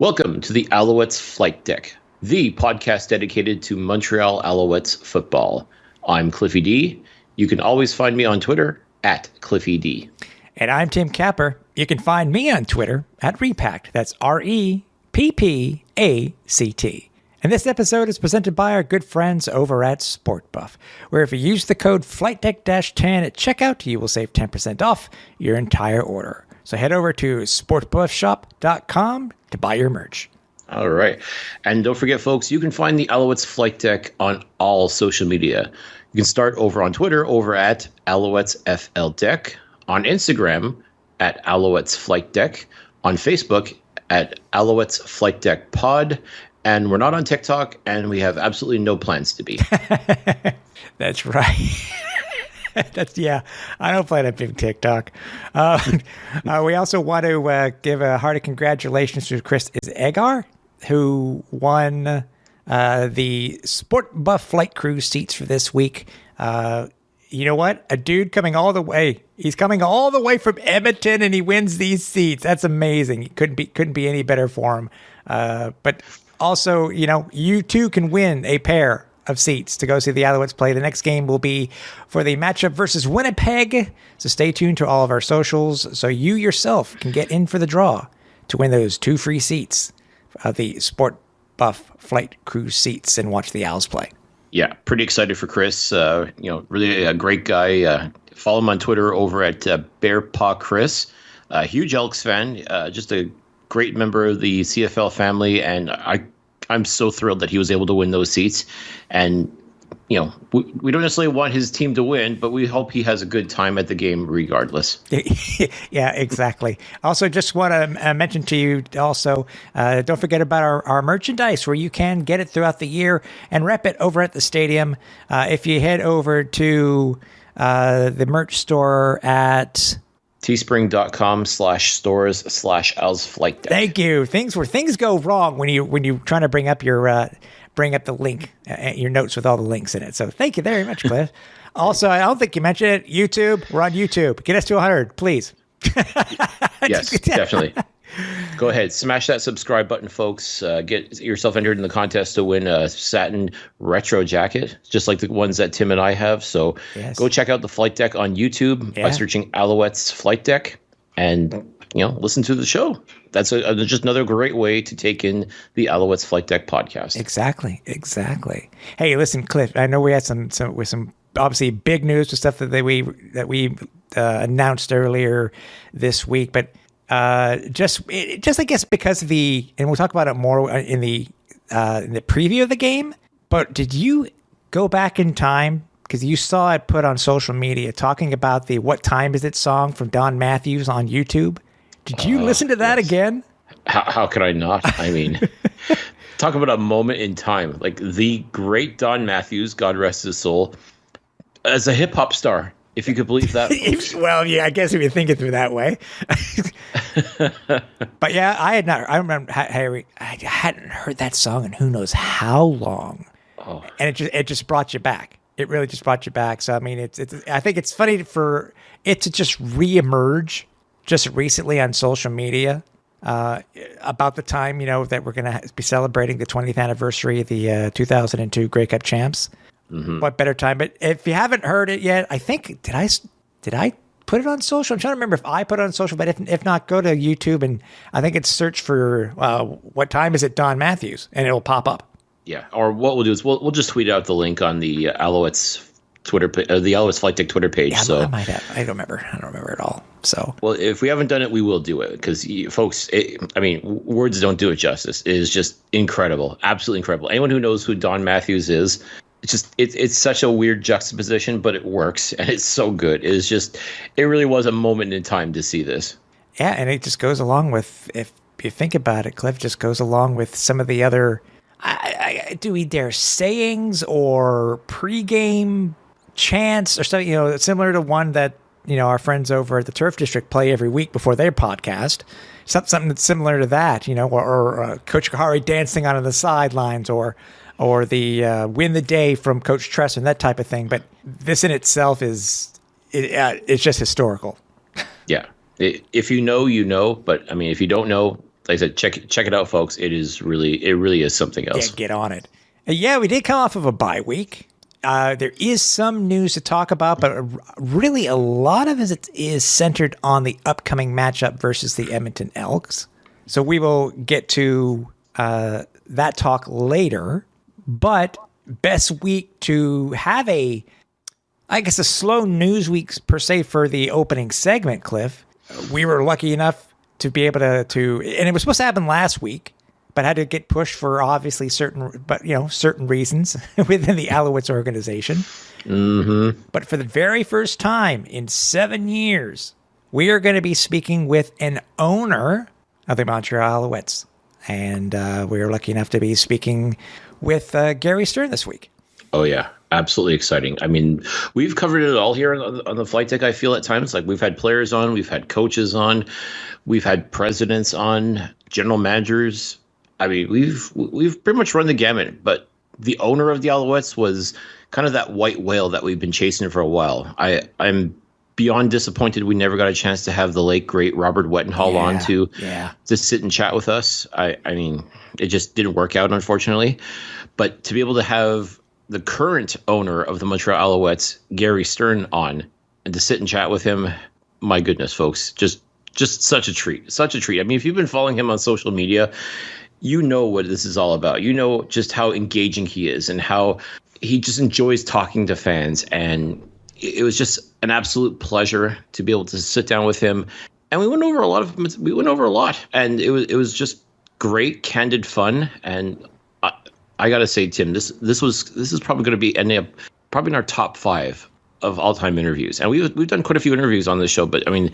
Welcome to the Alouettes Flightdeck, the podcast dedicated to Montreal Alouettes football. I'm Cliffy D. You can always find me on Twitter at Cliffy D. And I'm Tim Capper. You can find me on Twitter at Repact. That's REPPACT. And this episode is presented by our good friends over at SportBuff, where if you use the code FlightDeck-10 at checkout, you will save 10% off your entire order. So head over to sportbuffshop.com to buy your merch. All right. And don't forget, folks, you can find the Alouettes Flightdeck on all social media. You can start over on Twitter over at Alouettes FLDeck, on Instagram at Alouettes Flightdeck, on Facebook at Alouettes Flightdeck Pod, and we're not on TikTok, and we have absolutely no plans to be. That's right. I don't plan on being TikTok. We also want to give a hearty congratulations to Chris Egar, who won the SportBuff Flight Cruise seats for this week. You know what? A dude coming all the way. He's coming all the way from Edmonton, and he wins these seats. That's amazing. It couldn't be any better for him. But also, you too can win a pair of seats to go see the Alouettes play. The next game will be for the matchup versus Winnipeg. So stay tuned to all of our socials so you yourself can get in for the draw to win those 2 free seats of the SportBuff Flight Cruise seats and watch the Owls play. Yeah, pretty excited for Chris. Really a great guy. Follow him on Twitter over at Bearpaw Chris. Huge Elks fan. Just a great member of the CFL family, and I'm so thrilled that he was able to win those seats. And, we don't necessarily want his team to win, but we hope he has a good time at the game regardless. Yeah, exactly. Also, just want to mention to you also, don't forget about our merchandise where you can get it throughout the year and rep it over at the stadium. If you head over to the merch store at teespring.com/stores/Owls Flightdeck. Thank you. Things go wrong when you trying to bring up the link, your notes with all the links in it. So thank you very much, Cliff. Also, I don't think you mentioned it. YouTube, we're on YouTube. Get us to 100, please. Yes, definitely. Go ahead, smash that subscribe button, folks. Get yourself entered in the contest to win a satin retro jacket, just like the ones that Tim and I have. So Go check out the Flight Deck on YouTube by searching Alouettes Flight Deck, and listen to the show. That's just another great way to take in the Alouettes Flight Deck podcast. Exactly. Hey, listen, Cliff. I know we had some obviously big news with stuff that we announced earlier this week, but. Just I guess because of and we'll talk about it more in the preview of the game. But did you go back in time because you saw it put on social media talking about the "What Time Is It" song from Don Matthews on YouTube? Did you listen to that again? How could I not? I mean, talk about a moment in time. Like the great Don Matthews, God rest his soul, as a hip hop star. If you could believe that. Well, yeah, I guess if you think it through that way. But yeah, I remember Harry. I hadn't heard that song in who knows how long. Oh. And it just brought you back. It really just brought you back. So I mean, I think it's funny for it to just reemerge just recently on social media about the time that we're going to be celebrating the 20th anniversary of the 2002 Grey Cup champs. Mm-hmm. What better time? But if you haven't heard it yet, I think did I put it on social? I'm trying to remember if I put it on social, but if not, go to YouTube and I think it's search for "What Time Is It" Don Matthews, and it'll pop up. Yeah, or what we'll do is we'll just tweet out the link on the Alouettes Twitter, the Alouettes Flight Deck Twitter page. Yeah, so I might have. I don't remember at all. So well, if we haven't done it, we will do it because folks. Words don't do it justice. It is just incredible, absolutely incredible. Anyone who knows who Don Matthews is. It's such a weird juxtaposition, but it works and it's so good. It really was a moment in time to see this. Yeah, and it just goes along with, if you think about it, Cliff, just goes along with some of the other, do we dare sayings or pregame chants or something, similar to one that, our friends over at the Turf District play every week before their podcast. Something that's similar to that, or Coach Kahari dancing on the sidelines or the win the day from Coach Tress and that type of thing. But this in itself it's just historical. Yeah. If you know, you know. But, if you don't know, like I said, check it out, folks. It really is something else. Yeah, get on it. Yeah, we did come off of a bye week. There is some news to talk about, but really a lot of it is centered on the upcoming matchup versus the Edmonton Elks. So we will get to that talk later. But best week to have a slow news week per se for the opening segment, Cliff. We were lucky enough to be able to, and it was supposed to happen last week, but had to get pushed for obviously certain reasons within the Alouettes organization. Mm-hmm. But for the very first time in 7 years, we are going to be speaking with an owner of the Montreal Alouettes. And we were lucky enough to be speaking with Gary Stern this week. Oh, yeah. Absolutely exciting. I mean, we've covered it all here on the flight deck, I feel at times. Like, we've had players on, we've had coaches on, we've had presidents on, general managers. I mean, we've pretty much run the gamut. But the owner of the Alouettes was kind of that white whale that we've been chasing for a while. I'm beyond disappointed we never got a chance to have the late great Robert Wettenhall on to sit and chat with us. I mean, it just didn't work out, unfortunately. But to be able to have the current owner of the Montreal Alouettes, Gary Stern, on and to sit and chat with him, my goodness, folks, just such a treat. Such a treat. I mean, if you've been following him on social media, you know what this is all about. You know just how engaging he is and how he just enjoys talking to fans. And it was just an absolute pleasure to be able to sit down with him. And we went over a lot. And it was just great, candid fun. And I got to say, Tim, this is probably going to be probably in our top 5 of all time interviews. And we've done quite a few interviews on this show, but I mean,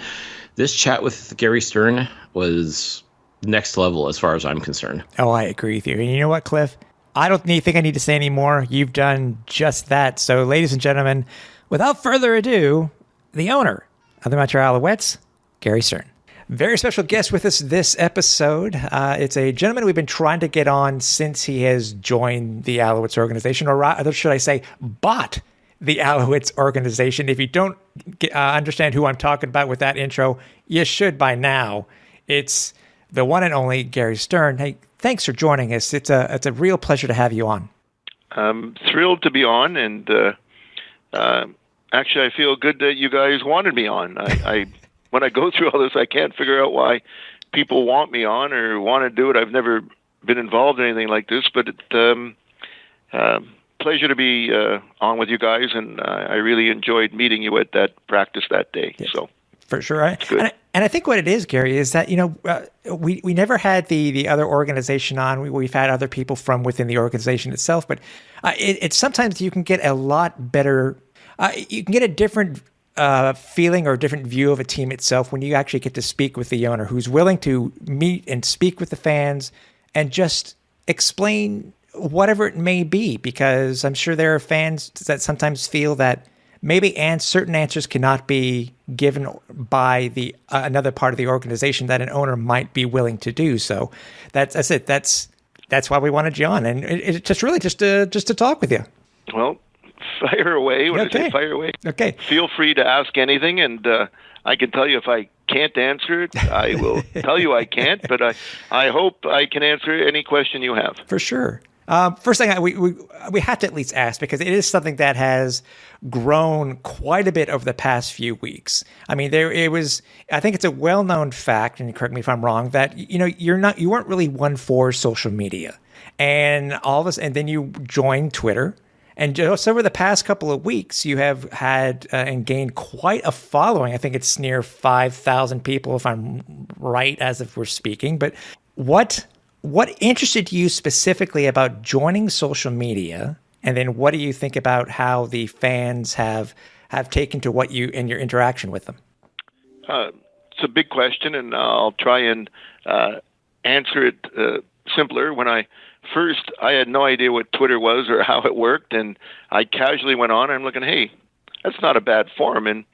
this chat with Gary Stern was next level as far as I'm concerned. Oh, I agree with you. And you know what, Cliff? I don't think I need to say any more. You've done just that. So, ladies and gentlemen, without further ado, the owner of the Montreal Alouettes, Gary Stern. Very special guest with us this episode. It's a gentleman we've been trying to get on since he has joined the Alouettes organization, or rather, should I say, bought the Alouettes organization. If you don't understand who I'm talking about with that intro, you should by now. It's the one and only Gary Stern. Hey, thanks for joining us. It's a real pleasure to have you on. I'm thrilled to be on, and actually, I feel good that you guys wanted me on. I when I go through all this, I can't figure out why people want me on or want to do it. I've never been involved in anything like this, but it's pleasure to be on with you guys, and I really enjoyed meeting you at that practice that day. Yes. So for sure, and I think what it is, Gary, is that we never had the other organization on. We've had other people from within the organization itself, but it's sometimes you can get a lot better. You can get a different feeling or a different view of a team itself when you actually get to speak with the owner who's willing to meet and speak with the fans and just explain whatever it may be, because I'm sure there are fans that sometimes feel that maybe certain answers cannot be given by the another part of the organization that an owner might be willing to do. So that's it. That's why we wanted you on, and it's just really just to talk with you. Well, fire away. When I say fire away, okay. Feel free to ask anything, and I can tell you if I can't answer it, I will tell you I can't. But I hope I can answer any question you have. For sure. First thing we have to at least ask, because it is something that has grown quite a bit over the past few weeks. I mean, I think it's a well-known fact, and correct me if I'm wrong, that you weren't really one for social media, and and then you joined Twitter. And just over the past couple of weeks, you have had and gained quite a following. I think it's near 5,000 people, if I'm right, as if we're speaking. But what interested you specifically about joining social media? And then what do you think about how the fans have taken to what you and your interaction with them? It's a big question, and I'll try and answer it simpler. When First, I had no idea what Twitter was or how it worked, and I casually went on. I'm looking, hey, that's not a bad forum, and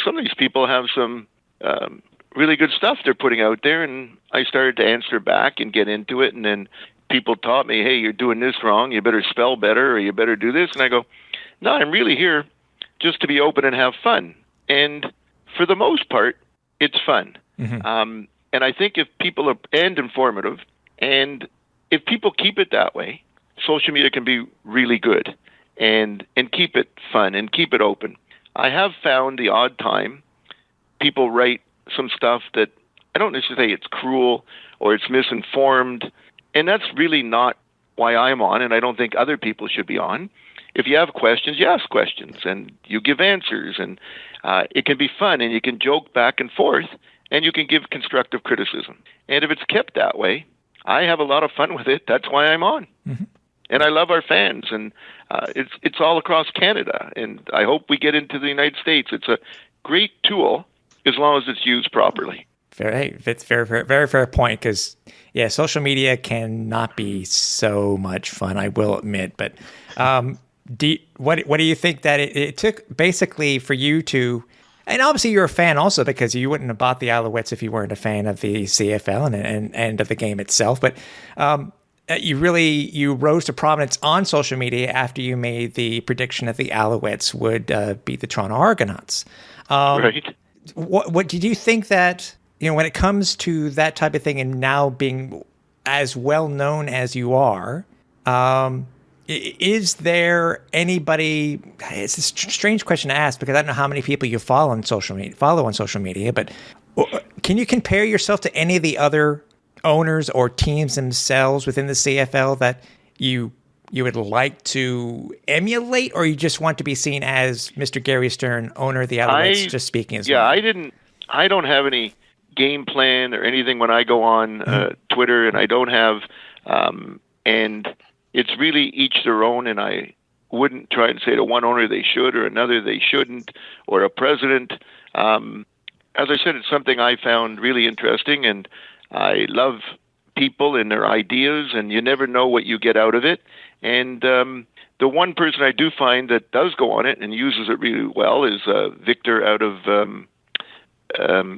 some of these people have some really good stuff they're putting out there, and I started to answer back and get into it, and then people taught me, hey, you're doing this wrong, you better spell better, or you better do this, and I go, no, I'm really here just to be open and have fun, and for the most part, it's fun. Mm-hmm. And And I think if people are and informative, and if people keep it that way, social media can be really good, and keep it fun and keep it open. I have found the odd time people write some stuff that I don't necessarily say it's cruel or it's misinformed, and that's really not why I'm on, and I don't think other people should be on. If you have questions, you ask questions, and you give answers, and it can be fun, and you can joke back and forth, and you can give constructive criticism. And if it's kept that way, I have a lot of fun with it. That's why I'm on. Mm-hmm. And I love our fans, and it's all across Canada, and I hope we get into the United States. It's a great tool as long as it's used properly. It's very fair point, because social media cannot be so much fun, I will admit. But what do you think that it took basically for you to? And obviously you're a fan also, because you wouldn't have bought the Alouettes if you weren't a fan of the CFL and of the game itself. But you rose to prominence on social media after you made the prediction that the Alouettes would beat the Toronto Argonauts. Right. What did you think that, when it comes to that type of thing, and now being as well known as you are, is there anybody? It's a strange question to ask, because I don't know how many people you follow on social media. But can you compare yourself to any of the other owners or teams themselves within the CFL that you would like to emulate, or you just want to be seen as Mr. Gary Stern, owner of the Alouettes, just speaking as well? I don't have any game plan or anything when I go on Twitter, and I don't have, and it's really each their own, and I wouldn't try and say to one owner they should or another they shouldn't, or a president. As I said, it's something I found really interesting, and I love people and their ideas, and you never know what you get out of it. And the one person I do find that does go on it and uses it really well is Victor out of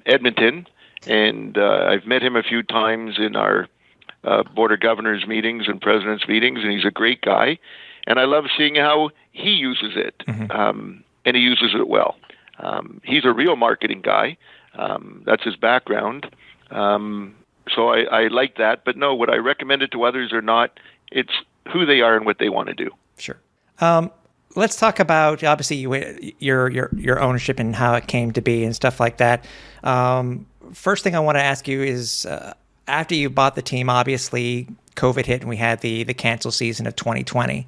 Edmonton. And I've met him a few times in our Board of Governors meetings and President's meetings, and he's a great guy. And I love seeing how he uses it, and he uses it well. He's a real marketing guy. That's his background. So I like that. But no, would I recommend it to others or not? It's who they are and what they want to do. Sure. Let's talk about, obviously, your ownership and how it came to be and stuff like that. First thing I want to ask you is, after you bought the team, obviously COVID hit and we had the cancel season of 2020.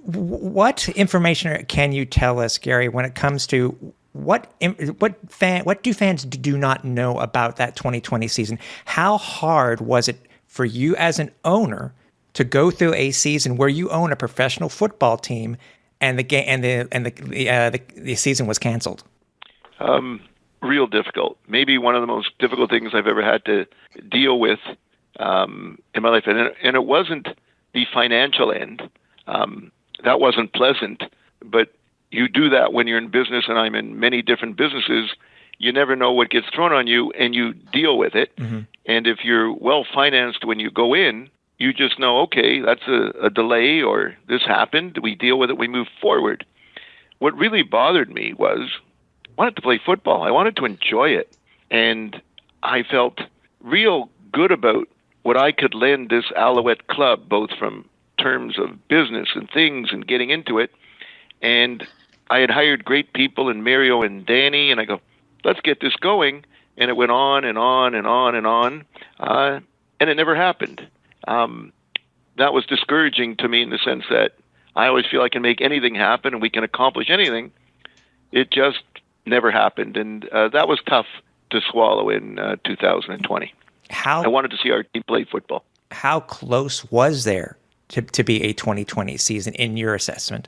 What information can you tell us, Gary, when it comes to what do fans do not know about that 2020 season? How hard was it for you as an owner to go through a season where you own a professional football team and the season was canceled? Real difficult. Maybe one of the most difficult things I've ever had to deal with in my life. And it wasn't the financial end. That wasn't pleasant. But you do that when you're in business, and I'm in many different businesses. You never know what gets thrown on you, and you deal with it. Mm-hmm. And if you're well-financed when you go in, you just know, okay, that's a delay, or this happened. We deal with it. We move forward. What really bothered me was I wanted to play football. I wanted to enjoy it. And I felt real good about what I could lend this Alouette club, both from terms of business and things and getting into it. And I had hired great people in Mario and Danny, and I go, let's get this going. And it went on and on and on and on. And it never happened. That was discouraging to me in the sense that I always feel I can make anything happen and we can accomplish anything. It just never happened. And that was tough to swallow in 2020. I wanted to see our team play football. How close was there to be a 2020 season in your assessment?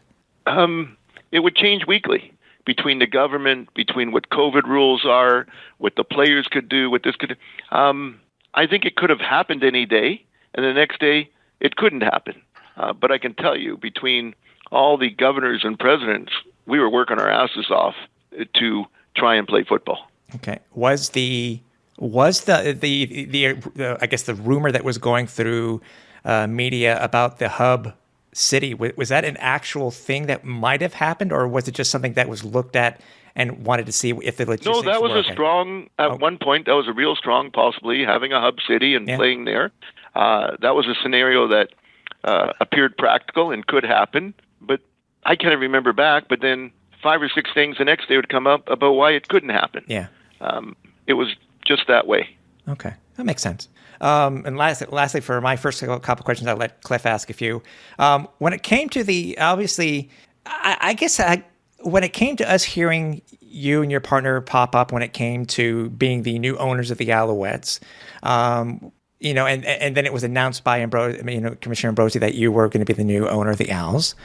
It would change weekly between the government, between what COVID rules are, what the players could do, what this could do. I think it could have happened any day, and the next day it couldn't happen. But I can tell you, between all the governors and presidents, we were working our asses off to try and play football. Okay. Was the I guess the rumor that was going through media about the hub city, was that an actual thing that might have happened, or was it just something that was looked at and wanted to see if the logistics No, that was were okay? a strong, at one point, that was a real strong possibility, having a hub city and playing there. That was a scenario that appeared practical and could happen, but I can't remember back, but then 5 or 6 things the next day would come up about why it couldn't happen. Yeah. It was just that way. Okay, that makes sense. And lastly, for my first couple questions, I'll let Cliff ask a few. When it came to when it came to us hearing you and your partner pop up when it came to being the new owners of the Alouettes, and then it was announced by Commissioner Ambrosi that you were going to be the new owner of the Owls.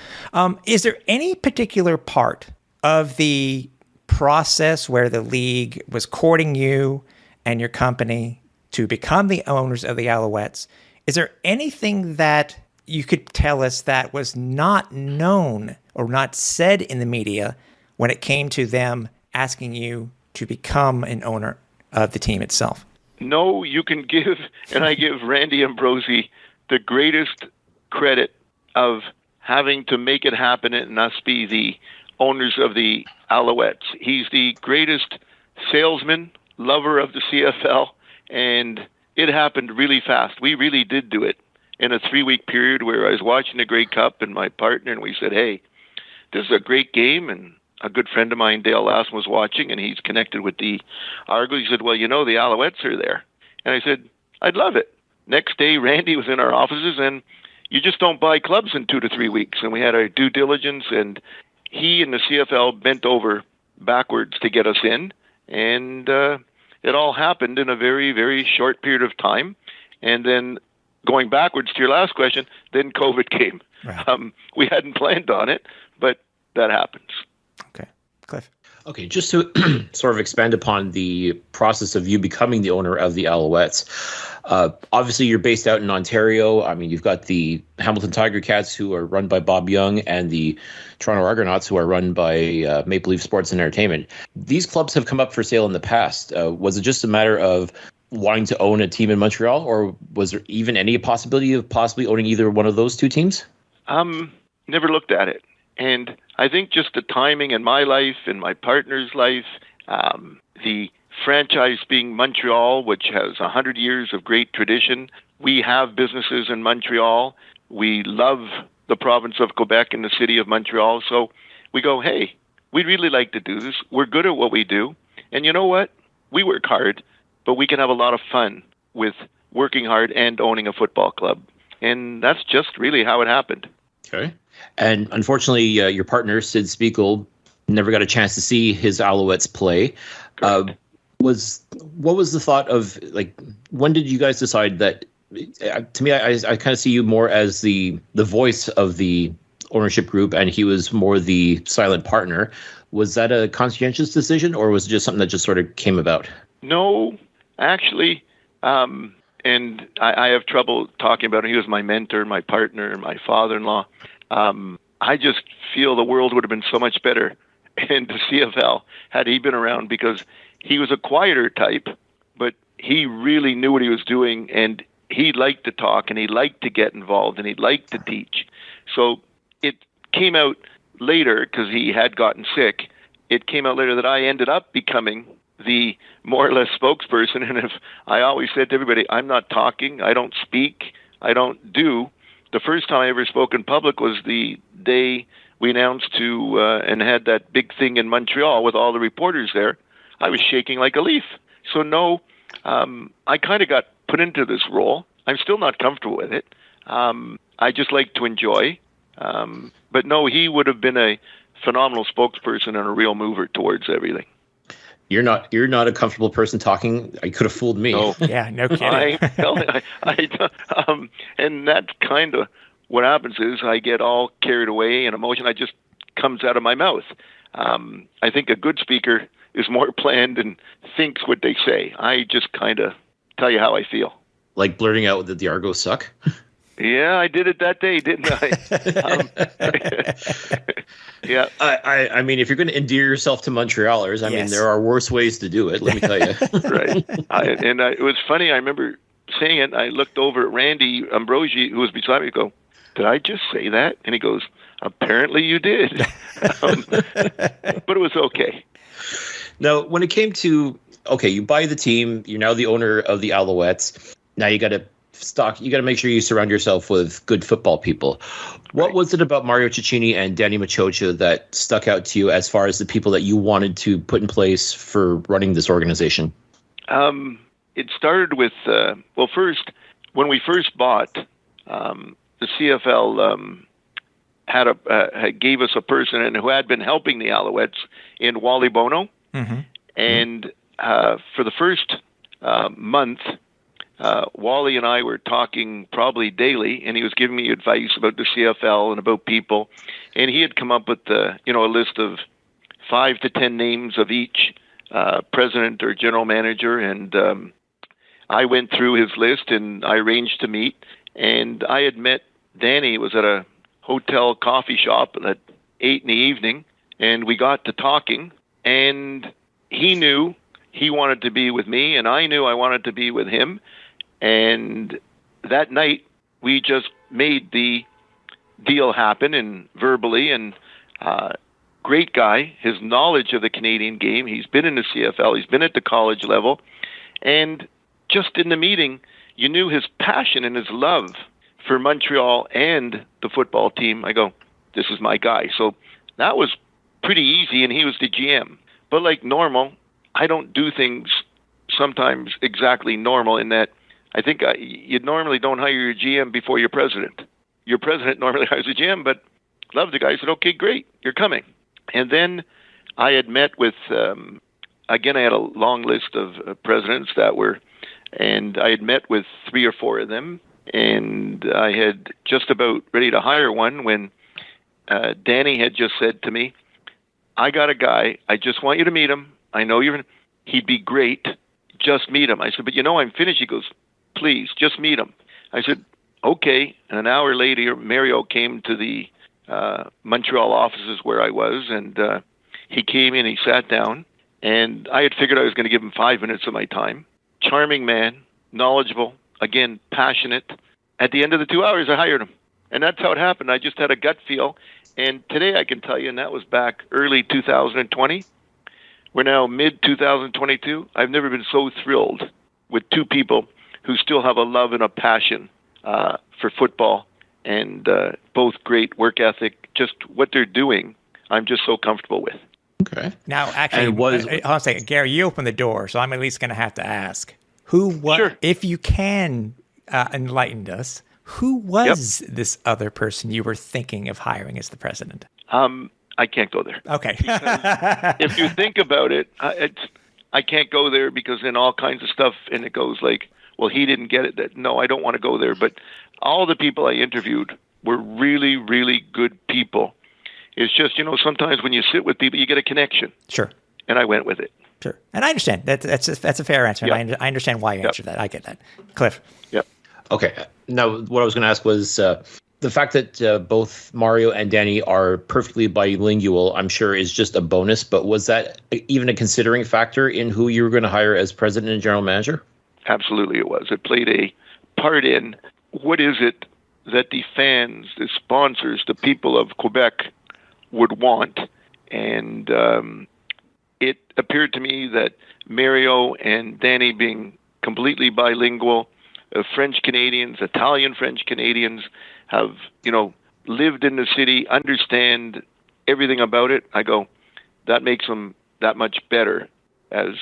Is there any particular part of the process where the league was courting you and your company to become the owners of the Alouettes? Is there anything that you could tell us that was not known or not said in the media when it came to them asking you to become an owner of the team itself? No, you can give, and I give Randy Ambrosi the greatest credit of having to make it happen and us be the owners of the Alouettes. He's the greatest salesman, lover of the CFL, and it happened really fast. We really did do it in a 3-week period where I was watching the Grey Cup and my partner, and we said, hey, this is a great game, and a good friend of mine, Dale Lassen, was watching, and he's connected with the Argo. He said, well, the Alouettes are there. And I said, I'd love it. Next day, Randy was in our offices, and you just don't buy clubs in 2 to 3 weeks. And we had our due diligence, and he and the CFL bent over backwards to get us in. And it all happened in a very, very short period of time. And then going backwards to your last question, then COVID came. Right. We hadn't planned on it, but that happens. Okay. Cliff? Okay, just to sort of expand upon the process of you becoming the owner of the Alouettes. Obviously, you're based out in Ontario. I mean, you've got the Hamilton Tiger Cats, who are run by Bob Young, and the Toronto Argonauts, who are run by Maple Leaf Sports and Entertainment. These clubs have come up for sale in the past. Was it just a matter of wanting to own a team in Montreal, or was there even any possibility of possibly owning either one of those two teams? Never looked at it. And I think just the timing in my life and my partner's life, the franchise being Montreal, which has 100 years of great tradition. We have businesses in Montreal. We love the province of Quebec and the city of Montreal. So we go, hey, we'd really like to do this. We're good at what we do. And you know what? We work hard, but we can have a lot of fun with working hard and owning a football club. And that's just really how it happened. Okay. And unfortunately, your partner, Sid Spiegel, never got a chance to see his Alouettes play. What was the thought of, like, when did you guys decide that, to me, I kind of see you more as the voice of the ownership group, and he was more the silent partner. Was that a conscientious decision, or was it just something that just sort of came about? No, actually, and I have trouble talking about him. He was my mentor, my partner, my father-in-law. I just feel the world would have been so much better in the CFL had he been around, because he was a quieter type, but he really knew what he was doing, and he liked to talk, and he liked to get involved, and he liked to teach. So it came out later, because he had gotten sick, it came out later that I ended up becoming the more or less spokesperson. And if I always said to everybody, I'm not talking, I don't speak, I don't do. The first time I ever spoke in public was the day we announced to and had that big thing in Montreal with all the reporters there. I was shaking like a leaf. So no, I kind of got put into this role. I'm still not comfortable with it. I just like to enjoy. But no, he would have been a phenomenal spokesperson and a real mover towards everything. You're not a comfortable person talking. I could have fooled me. No. Yeah, no kidding. And that's kind of what happens is I get all carried away and emotion. It just comes out of my mouth. I think a good speaker is more planned and thinks what they say. I just kind of tell you how I feel. Like blurting out that the Argos suck? Yeah, I did it that day, didn't I? Yeah. I mean, if you're going to endear yourself to Montrealers, I mean, there are worse ways to do it, let me tell you. Right. It was funny. I remember saying it. I looked over at Randy Ambrosi, who was beside me, go, did I just say that? And he goes, apparently you did. But it was okay. Now, when it came to, okay, you buy the team, you're now the owner of the Alouettes. Now you got to make sure you surround yourself with good football people. What was it about Mario Cecchini and Danny Machocha that stuck out to you as far as the people that you wanted to put in place for running this organization? It started with, first, when we first bought, the CFL gave us a person who had been helping the Alouettes in Wally Bono. Mm-hmm. And for the first month, Wally and I were talking probably daily, and he was giving me advice about the CFL and about people. And he had come up with a list of 5 to 10 names of each president or general manager. And I went through his list, and I arranged to meet. And I had met Danny. It was at a hotel coffee shop at 8 in the evening, and we got to talking. And he knew he wanted to be with me, and I knew I wanted to be with him. And that night, we just made the deal happen, and verbally. And great guy. His knowledge of the Canadian game. He's been in the CFL. He's been at the college level. And just in the meeting, you knew his passion and his love for Montreal and the football team. I go, this is my guy. So that was pretty easy, and he was the GM. But like normal, I don't do things sometimes exactly normal in that I think you normally don't hire your GM before your president. Your president normally hires a GM, but loved the guy. I said, okay, great, you're coming. And then I had met with, again, I had a long list of presidents and I had met with 3 or 4 of them, and I had just about ready to hire one when Danny had just said to me, I got a guy, I just want you to meet him. I know he'd be great. Just meet him. I said, but I'm finished. He goes, please, just meet him. I said, okay. And an hour later, Mario came to the Montreal offices where I was, and he came in, he sat down, and I had figured I was going to give him 5 minutes of my time. Charming man, knowledgeable, again, passionate. At the end of the 2 hours, I hired him. And that's how it happened. I just had a gut feel. And today I can tell you, and that was back early 2020. We're now mid-2022. I've never been so thrilled with 2 people who still have a love and a passion for football, and both great work ethic. Just what they're doing, I'm just so comfortable with. Okay. Now, actually, hold on a second. Gary, you opened the door, so I'm at least going to have to ask. Sure. If you can enlighten us, who was this other person you were thinking of hiring as the president? I can't go there. Okay. If you think about it, I can't go there because then all kinds of stuff, and it goes like, well, he didn't get it. No, I don't want to go there. But all the people I interviewed were really, really good people. It's just, sometimes when you sit with people, you get a connection. Sure. And I went with it. Sure. And I understand. That's a fair answer. Yep. And I understand why you answered that. I get that. Cliff. Yep. Okay. Now, what I was going to ask was the fact that both Mario and Danny are perfectly bilingual, I'm sure, is just a bonus. But was that even a considering factor in who you were going to hire as president and general manager? Absolutely it was. It played a part in what is it that the fans, the sponsors, the people of Quebec would want. And it appeared to me that Mario and Danny being completely bilingual, French Canadians, Italian French Canadians, have, lived in the city, understand everything about it. I go, that makes them that much better as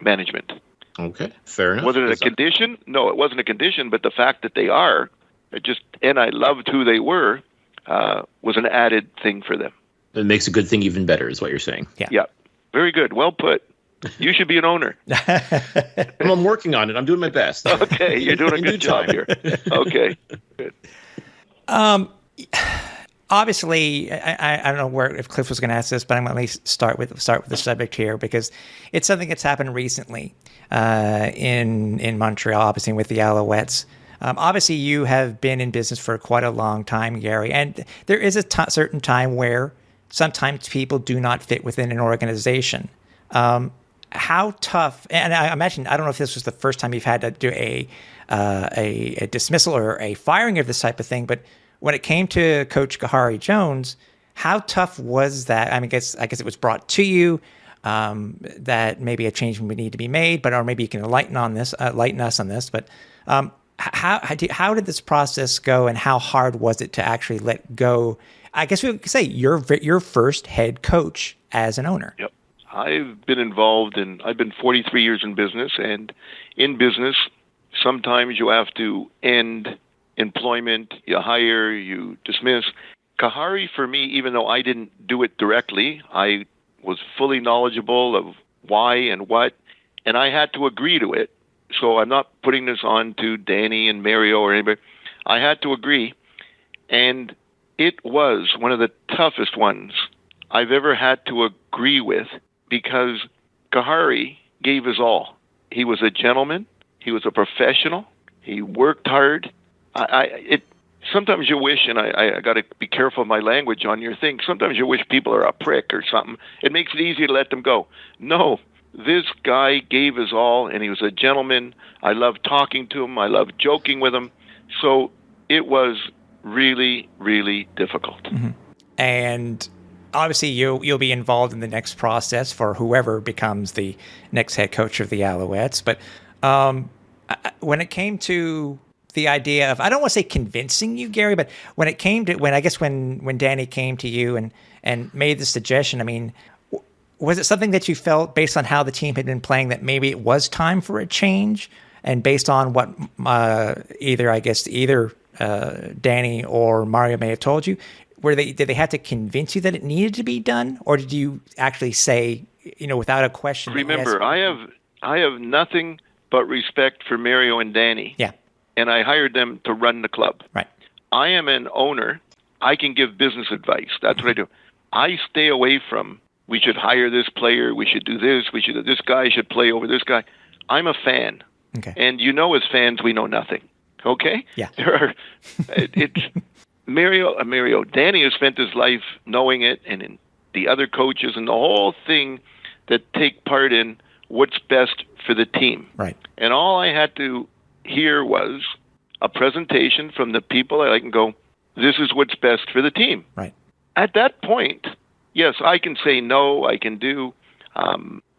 management. Okay, fair enough. Was it a condition? No, it wasn't a condition, but the fact that they are, and I loved who they were, was an added thing for them. It makes a good thing even better, is what you're saying. Yeah. Very good. Well put. You should be an owner. I'm working on it. I'm doing my best. Okay, you're doing a good job here. Okay, good. Obviously, I don't know if Cliff was going to ask this, but I'm going to at least start with the subject here because it's something that's happened recently in Montreal, obviously with the Alouettes. Obviously, you have been in business for quite a long time, Gary, and there is a certain time where sometimes people do not fit within an organization. How tough? And I imagine, I don't know if this was the first time you've had to do a dismissal or a firing of this type of thing, but when it came to Coach Kahari Jones, how tough was that? I mean, I guess it was brought to you that maybe a change would need to be made, or maybe you can enlighten us on this. But how did this process go, and how hard was it to actually let go? I guess we could say your first head coach as an owner. Yep. I've been 43 years in business, and in business, sometimes you have to end employment, you hire, you dismiss. Kahari, for me, even though I didn't do it directly, I was fully knowledgeable of why and what, and I had to agree to it. So I'm not putting this on to Danny and Mario or anybody. I had to agree, and it was one of the toughest ones I've ever had to agree with, because Kahari gave his all. He was a gentleman. He was a professional. He worked hard. Sometimes you wish, and I got to be careful of my language on your thing, sometimes you wish people are a prick or something. It makes it easy to let them go. No, this guy gave his all, and he was a gentleman. I loved talking to him. I loved joking with him. So it was really, really difficult. Mm-hmm. And obviously you'll be involved in the next process for whoever becomes the next head coach of the Alouettes. But when it came to the idea of, I don't want to say convincing you, Gary, but when Danny came to you and made the suggestion, I mean, was it something that you felt based on how the team had been playing that maybe it was time for a change, and based on what either Danny or Mario may have told you? Did they have to convince you that it needed to be done, or did you actually say, without a question? Remember, yes, I have nothing but respect for Mario and Danny. Yeah. And I hired them to run the club. Right. I am an owner. I can give business advice. That's what I do. I stay away from, we should hire this player, we should do this, this guy should play over this guy. I'm a fan. Okay. And as fans, we know nothing. Okay? Yeah. It's Mario. Danny has spent his life knowing it, and in the other coaches and the whole thing that take part in what's best for the team. Right. And all I had to hear was a presentation from the people I like and go, this is what's best for the team. Right. At that point, yes, I can say no, I can do.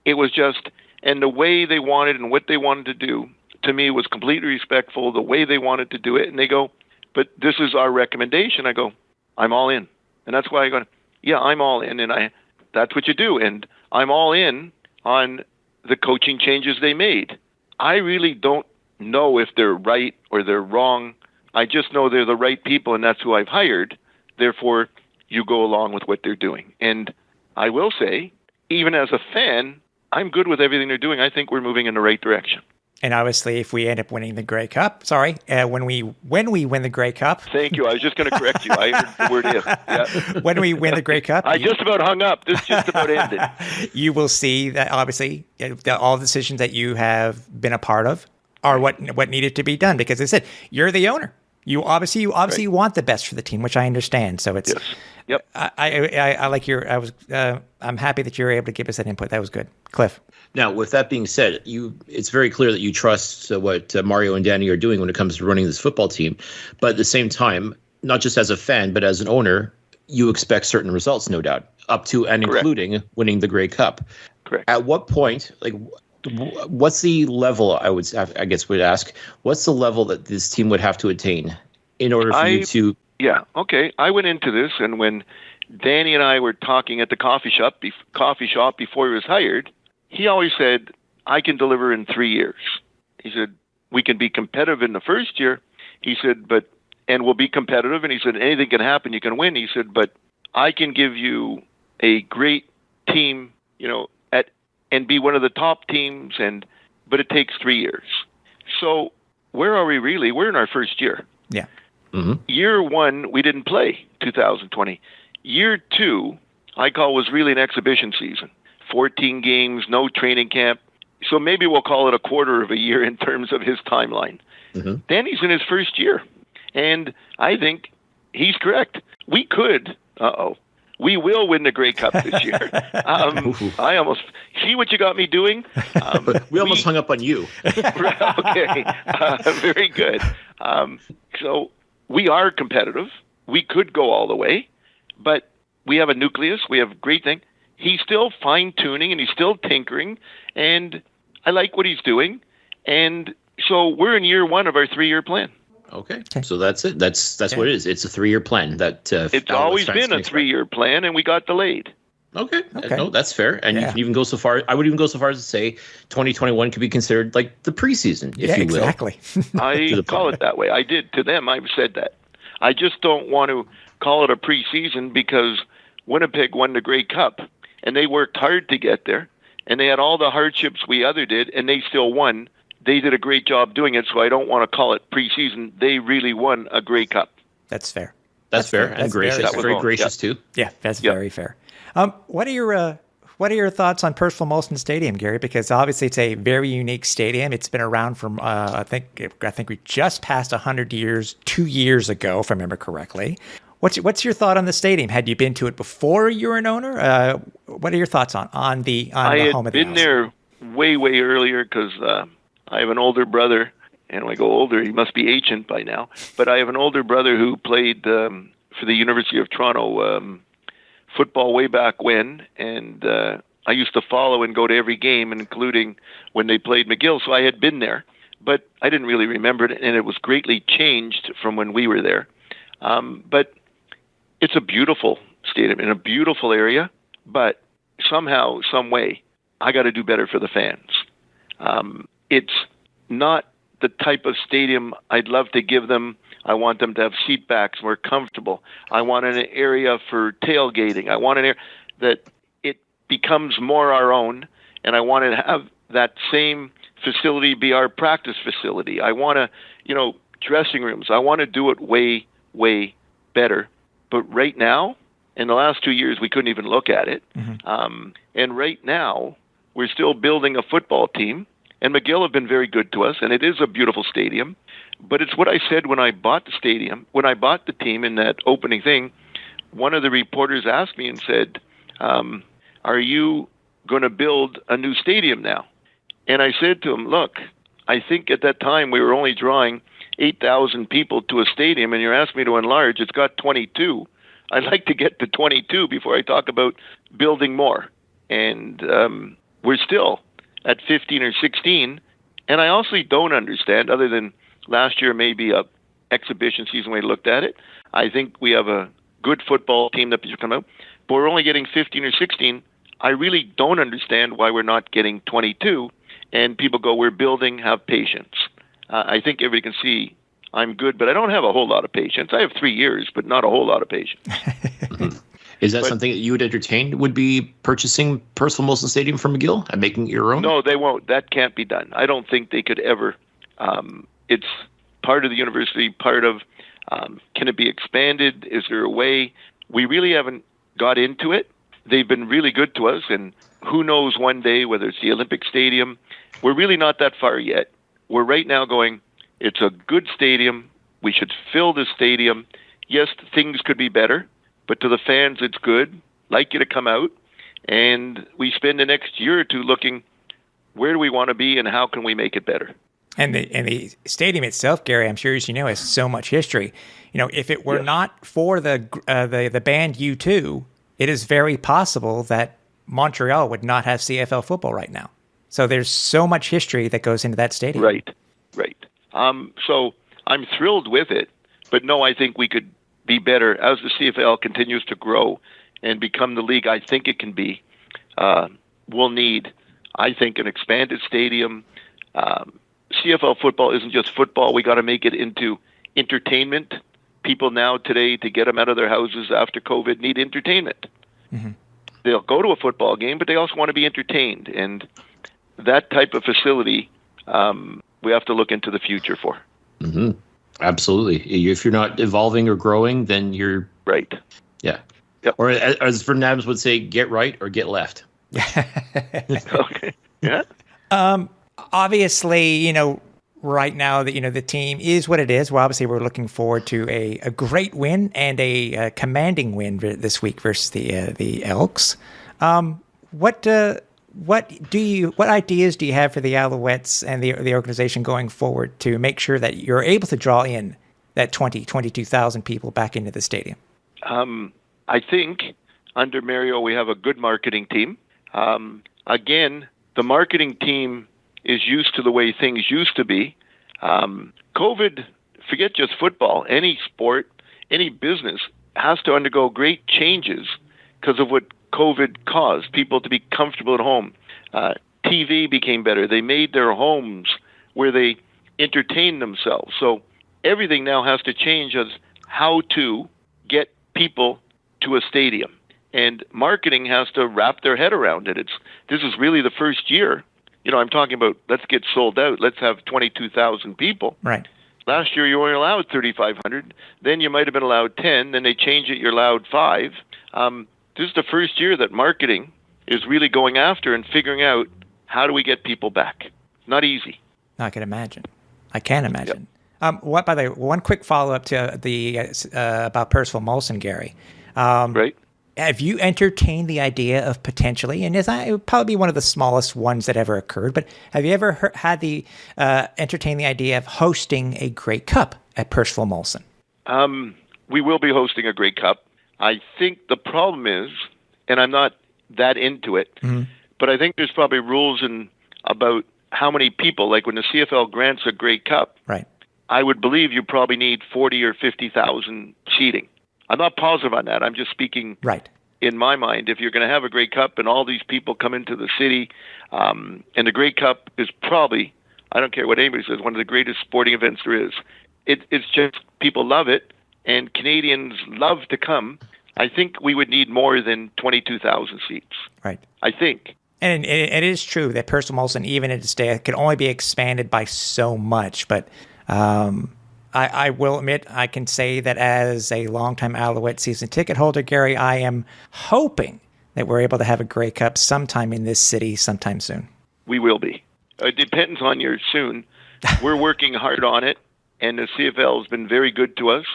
It was just, and the way they wanted and what they wanted to do, to me, was completely respectful, the way they wanted to do it. And they go, but this is our recommendation. I go, I'm all in. And that's why I go, yeah, I'm all in. And that's what you do. And I'm all in on the coaching changes they made. I really don't know if they're right or they're wrong. I just know they're the right people, and that's who I've hired. Therefore, you go along with what they're doing. And I will say, even as a fan, I'm good with everything they're doing. I think we're moving in the right direction. And obviously, if we end up winning the Grey Cup, when we win the Grey Cup. Thank you. I was just going to correct you. I heard the word if. Yeah. When we win the Grey Cup. I just about hung up. This just about ended. You will see that, obviously, all the decisions that you have been a part of are what needed to be done, because they said you're the owner. You obviously right. Want the best for the team, which I understand. So it's. Yes. Yep. I like I'm happy that you were able to give us that input. That was good, Cliff. Now, with that being said, it's very clear that you trust what Mario and Danny are doing when it comes to running this football team. But at the same time, not just as a fan, but as an owner, you expect certain results, no doubt, up to and Correct. Including winning the Grey Cup. Correct. At what point, what's the level, would ask, what's the level that this team would have to attain in order for you to... Yeah, okay. I went into this, and when Danny and I were talking at the coffee shop before he was hired, he always said, I can deliver in 3 years. He said, we can be competitive in the first year. He said, and we'll be competitive. And he said, anything can happen. You can win. He said, but I can give you a great team, and be one of the top teams, but it takes 3 years. So where are we really? We're in our first year. Yeah. Mm-hmm. Year one, we didn't play 2020. Year two, I call, was really an exhibition season. 14 games, no training camp. So maybe we'll call it a quarter of a year in terms of his timeline. Mm-hmm. Danny's in his first year. And I think he's correct. We will win the Grey Cup this year. I almost see what you got me doing. We almost hung up on you. Okay, very good. So we are competitive. we could go all the way, but we have a nucleus. We have a great thing. He's still fine-tuning and he's still tinkering, and I like what he's doing. And so we're in year 1 of our 3-year plan. Okay. So that's it. That's what it is. It's a 3-year plan. It's always been a 3-year plan, and we got delayed. Okay. No, that's fair. And you can even go so far. I would even go so far as to say 2021 could be considered like the preseason, if you will. Exactly. I call it that way. I did to them. I've said that. I just don't want to call it a preseason because Winnipeg won the Grey Cup, and they worked hard to get there, and they had all the hardships we other did, and they still won. They did a great job doing it, so I don't want to call it preseason. They really won a Grey Cup. That's fair. That's fair. And gracious. Very gracious, too. Yeah, that's very fair. What are your thoughts on Percival Molson Stadium, Gary? Because obviously it's a very unique stadium. It's been around from I think we just passed 100 years 2 years ago, if I remember correctly. What's your thought on the stadium? Had you been to it before you were an owner? What are your thoughts on the home of the Owls? I had been there way earlier because I have an older brother, and when I go older, he must be ancient by now. But I have an older brother who played for the University of Toronto football way back when, and I used to follow and go to every game, including when they played McGill. So I had been there, but I didn't really remember it, and it was greatly changed from when we were there. But it's a beautiful stadium in a beautiful area, but somehow, some way, I got to do better for the fans. It's not the type of stadium I'd love to give them. I want them to have seat backs where comfortable. I want an area for tailgating. I want an area that it becomes more our own, and I want to have that same facility be our practice facility. I want to, dressing rooms. I want to do it way better. But right now, in the last 2 years, we couldn't even look at it. Mm-hmm. And right now, we're still building a football team. And McGill have been very good to us, and it is a beautiful stadium. But it's what I said when I bought the stadium. When I bought the team in that opening thing, one of the reporters asked me and said, are you going to build a new stadium now? And I said to him, look, I think at that time we were only drawing 8,000 people to a stadium, and you're asking me to enlarge. It's got 22. I'd like to get to 22 before I talk about building more. And we're still at 15 or 16. And I also don't understand, other than last year maybe a exhibition season when we looked at it, I think we have a good football team that should come out, but we're only getting 15 or 16. I really don't understand why we're not getting 22. And people go, we're building, have patience. I think everybody can see I'm good, but I don't have a whole lot of patience. I have 3 years, but not a whole lot of patience. Mm-hmm. Is that something that you would entertain, would be purchasing Percival Molson Stadium from McGill and making it your own? No, they won't. That can't be done. I don't think they could ever. It's part of the university, part of, can it be expanded? Is there a way? We really haven't got into it. They've been really good to us, and who knows one day whether it's the Olympic Stadium. We're really not that far yet. We're right now going, it's a good stadium. We should fill the stadium. Yes, things could be better. But to the fans, it's good. Like you to come out. And we spend the next year or two looking, where do we want to be and how can we make it better? And the stadium itself, Gary, I'm sure as you know, has so much history. If it were not for the band U2, it is very possible that Montreal would not have CFL football right now. So there's so much history that goes into that stadium. Right. So I'm thrilled with it. But no, I think we could be better as the CFL continues to grow and become the league I think it can be. We'll need, I think, an expanded stadium. CFL football isn't just football. We got to make it into entertainment. People now today, to get them out of their houses after COVID, need entertainment. Mm-hmm. They'll go to a football game, but they also want to be entertained. And that type of facility, we have to look into the future for. Mm-hmm. Absolutely. If you're not evolving or growing, then you're right. Yeah. Yep. Or as Fernandez would say, get right or get left. Okay. Yeah. Obviously, right now that the team is what it is. Well, obviously, we're looking forward to a great win and a commanding win this week versus the Elks. What ideas do you have for the Alouettes and the organization going forward to make sure that you're able to draw in that 22,000 people back into the stadium? I think under Mario, we have a good marketing team. Again, the marketing team is used to the way things used to be. COVID, forget just football, any sport, any business has to undergo great changes because of what COVID caused people to be comfortable at home. TV became better. They made their homes where they entertain themselves. So everything now has to change as how to get people to a stadium. And marketing has to wrap their head around it. This is really the first year. I'm talking about, let's get sold out. Let's have 22,000 people. Right. Last year, you were allowed 3,500. Then you might have been allowed 10. Then they changed it, you're allowed 5. This is the first year that marketing is really going after and figuring out how do we get people back. Not easy. I can imagine. I can imagine. Yep. By the way, one quick follow-up to the about Percival Molson, Gary. Right. Have you entertained the idea of potentially, and it would probably be one of the smallest ones that ever occurred, but have you ever had entertained the idea of hosting a Grey Cup at Percival Molson? We will be hosting a Grey Cup. I think the problem is, and I'm not that into it, but I think there's probably rules about how many people, like when the CFL grants a Grey Cup, right? I would believe you probably need 40 or 50,000 seating. I'm not positive on that. I'm just speaking in my mind. If you're going to have a Grey Cup and all these people come into the city, and the Grey Cup is probably, I don't care what anybody says, one of the greatest sporting events there is. It's just, people love it, and Canadians love to come. I think we would need more than 22,000 seats. Right. I think. And it is true that Percival Molson, even at its day, can only be expanded by so much, but I will admit, I can say that as a longtime Alouette season ticket holder, Gary, I am hoping that we're able to have a Grey Cup sometime in this city sometime soon. We will be. It depends on your soon. We're working hard on it, and the CFL has been very good to us,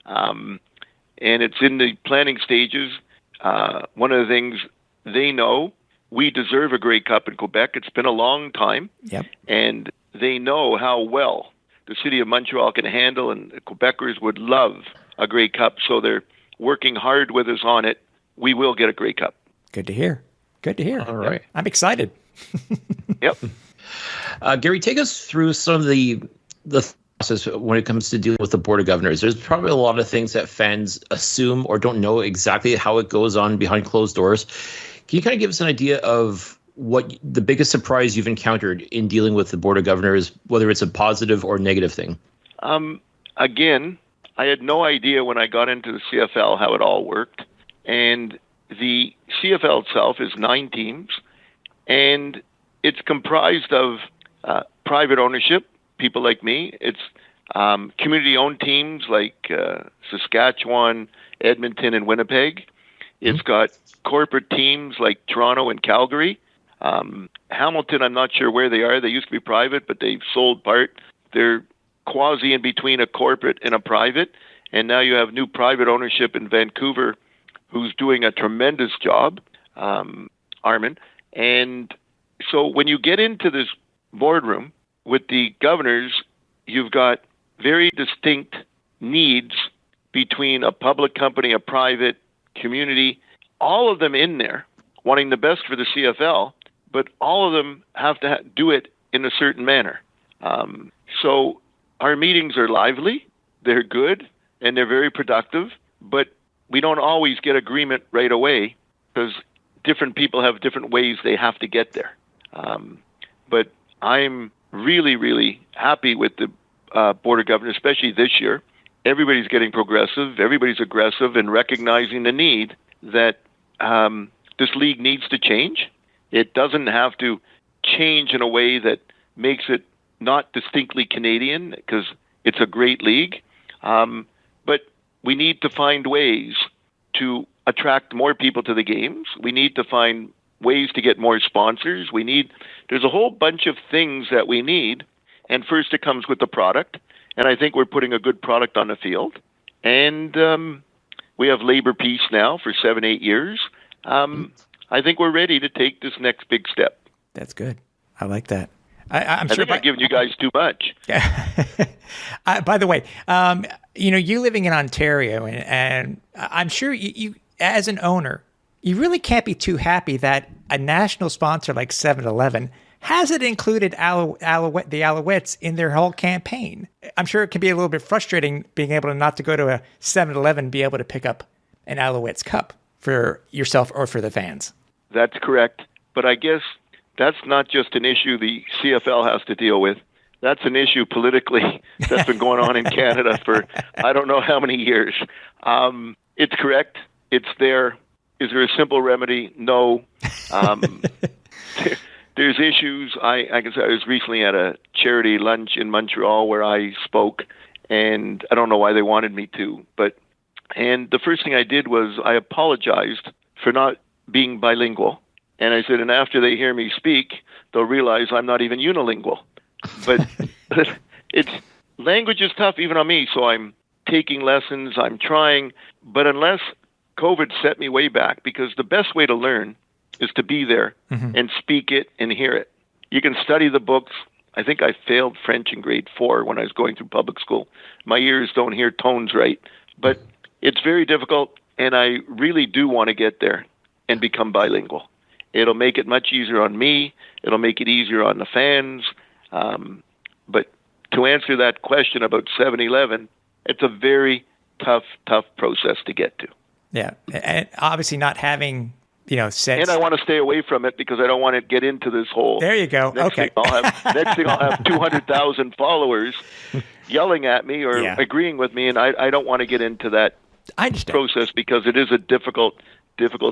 and it's in the planning stages. One of the things they know, we deserve a Grey Cup in Quebec. It's been a long time, and they know how well the city of Montreal can handle, and the Quebecers would love a Grey Cup, so they're working hard with us on it. We will get a Grey Cup. Good to hear. Good to hear. All right. I'm excited. Yep. Gary, take us through some of the process when it comes to dealing with the Board of Governors. There's probably a lot of things that fans assume or don't know exactly how it goes on behind closed doors. Can you kind of give us an idea of what the biggest surprise you've encountered in dealing with the Board of Governors, whether it's a positive or negative thing? Again, I had no idea when I got into the CFL how it all worked. And the CFL itself is 9 teams, and it's comprised of private ownership, people like me. It's community-owned teams like Saskatchewan, Edmonton, and Winnipeg. It's got corporate teams like Toronto and Calgary. Hamilton, I'm not sure where they are. They used to be private, but they've sold part. They're quasi in between a corporate and a private. And now you have new private ownership in Vancouver who's doing a tremendous job, Armin. And so when you get into this boardroom with the governors, you've got very distinct needs between a public company, a private community, all of them in there wanting the best for the CFL, but all of them have to do it in a certain manner. So our meetings are lively, they're good, and they're very productive, but we don't always get agreement right away because different people have different ways they have to get there. But I'm really, really happy with the Board of Governors, especially this year. Everybody's getting progressive, everybody's aggressive, and recognizing the need that this league needs to change. It doesn't have to change in a way that makes it not distinctly Canadian, because it's a great league. But we need to find ways to attract more people to the games. We need to find ways to get more sponsors. There's a whole bunch of things that we need. And first it comes with the product. And I think we're putting a good product on the field. And we have labor peace now for 7-8 years. I think we're ready to take this next big step. That's good. I like that. I'm sure I've given you guys too much. By the way, you living in Ontario, and I'm sure you, as an owner, you really can't be too happy that a national sponsor like 7-Eleven hasn't included the Alouettes in their whole campaign. I'm sure it can be a little bit frustrating being able to not to go to a 7-Eleven, be able to pick up an Alouettes cup for yourself or for the fans. That's correct. But I guess that's not just an issue the CFL has to deal with. That's an issue politically that's been going on in Canada for I don't know how many years. It's correct. It's there. Is there a simple remedy? No. There's issues. I can say I was recently at a charity lunch in Montreal where I spoke, and I don't know why they wanted me to, and the first thing I did was I apologized for not being bilingual. And I said, and after they hear me speak, they'll realize I'm not even unilingual. But language is tough even on me, so I'm taking lessons, I'm trying, but unless COVID set me way back, because the best way to learn is to be there and speak it and hear it. You can study the books. I think I failed French in grade 4 when I was going through public school. My ears don't hear tones right, but it's very difficult, and I really do want to get there and become bilingual. It'll make it much easier on me. It'll make it easier on the fans. But to answer that question about 7-Eleven, it's a very tough process to get to. Yeah, and obviously not having, sense. And I want to stay away from it because I don't want to get into this whole. There you go. Next Okay. Thing I'll have 200,000 followers yelling at me or agreeing with me, and I don't want to get into that process because it is a difficult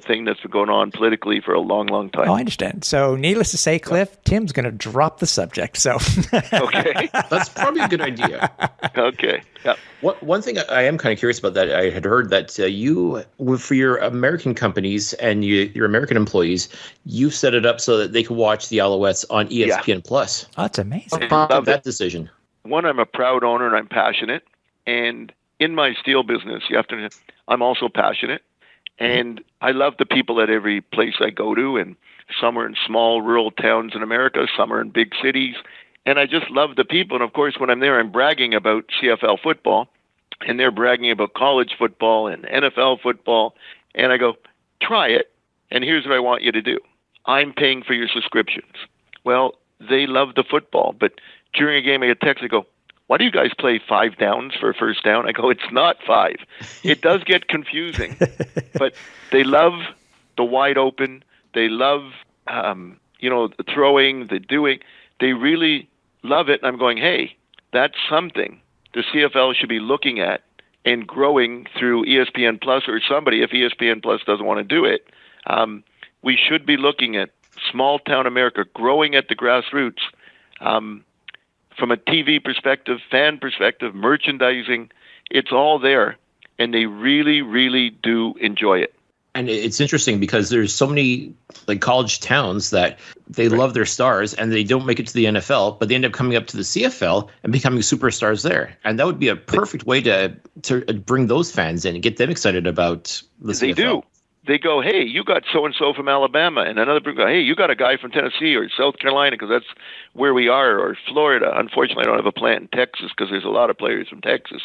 thing that's been going on politically for a long time. Oh, I understand. So needless to say, Cliff, Tim's going to drop the subject. So okay. That's probably a good idea. Okay. Yeah. One thing I am kind of curious about that, I had heard that you, for your American companies and your American employees, you've set it up so that they can watch the Alouettes on ESPN Plus. Oh, that's amazing. How about that decision? One, I'm a proud owner and I'm passionate. And in my steel business, I'm also passionate. And I love the people at every place I go to, and some are in small rural towns in America, some are in big cities, and I just love the people. And of course, when I'm there, I'm bragging about CFL football, and they're bragging about college football and NFL football, and I go, try it, and here's what I want you to do. I'm paying for your subscriptions. Well, they love the football, but during a game I get a text, I go, why do you guys play 5 downs for a first down? I go, it's not 5. It does get confusing, but they love the wide open. They love, the throwing, the doing. They really love it. And I'm going, hey, that's something the CFL should be looking at and growing through ESPN Plus or somebody, if ESPN Plus doesn't want to do it. We should be looking at small town America growing at the grassroots. From a TV perspective, fan perspective, merchandising, it's all there, and they really, really do enjoy it. And it's interesting because there's so many college towns that they love their stars and they don't make it to the NFL, but they end up coming up to the CFL and becoming superstars there. And that would be a perfect way to bring those fans in and get them excited about the CFL. They do. They go, hey, you got so-and-so from Alabama, and another person go, hey, you got a guy from Tennessee or South Carolina because that's where we are, or Florida. Unfortunately, I don't have a plant in Texas because there's a lot of players from Texas.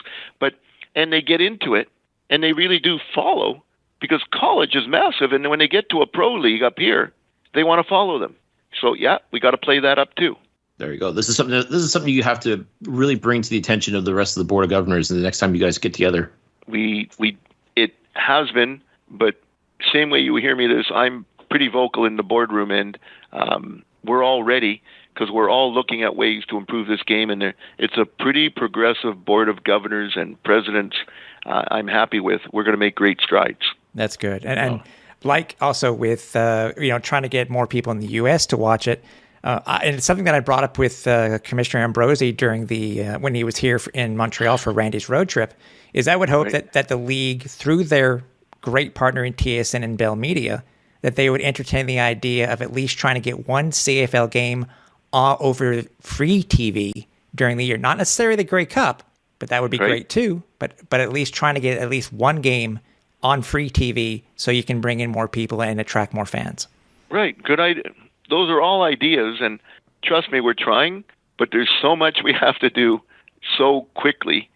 And they get into it, and they really do follow because college is massive, and when they get to a pro league up here, they want to follow them. So, yeah, we got to play that up too. There you go. This is something you have to really bring to the attention of the rest of the Board of Governors the next time you guys get together. It has been, but same way you hear me this, I'm pretty vocal in the boardroom, and we're all ready because we're all looking at ways to improve this game. And it's a pretty progressive board of governors and presidents I'm happy with. We're going to make great strides. That's good. And like also with, trying to get more people in the U.S. to watch it. And it's something that I brought up with Commissioner Ambrosi during when he was here in Montreal for Randy's road trip, is I would hope that the league, through their great partner in TSN and Bell Media, that they would entertain the idea of at least trying to get one CFL game over free TV during the year. Not necessarily the Grey Cup, but that would be great too. But at least trying to get at least one game on free TV so you can bring in more people and attract more fans. Right. Good idea. Those are all ideas, and trust me, we're trying, but there's so much we have to do so quickly.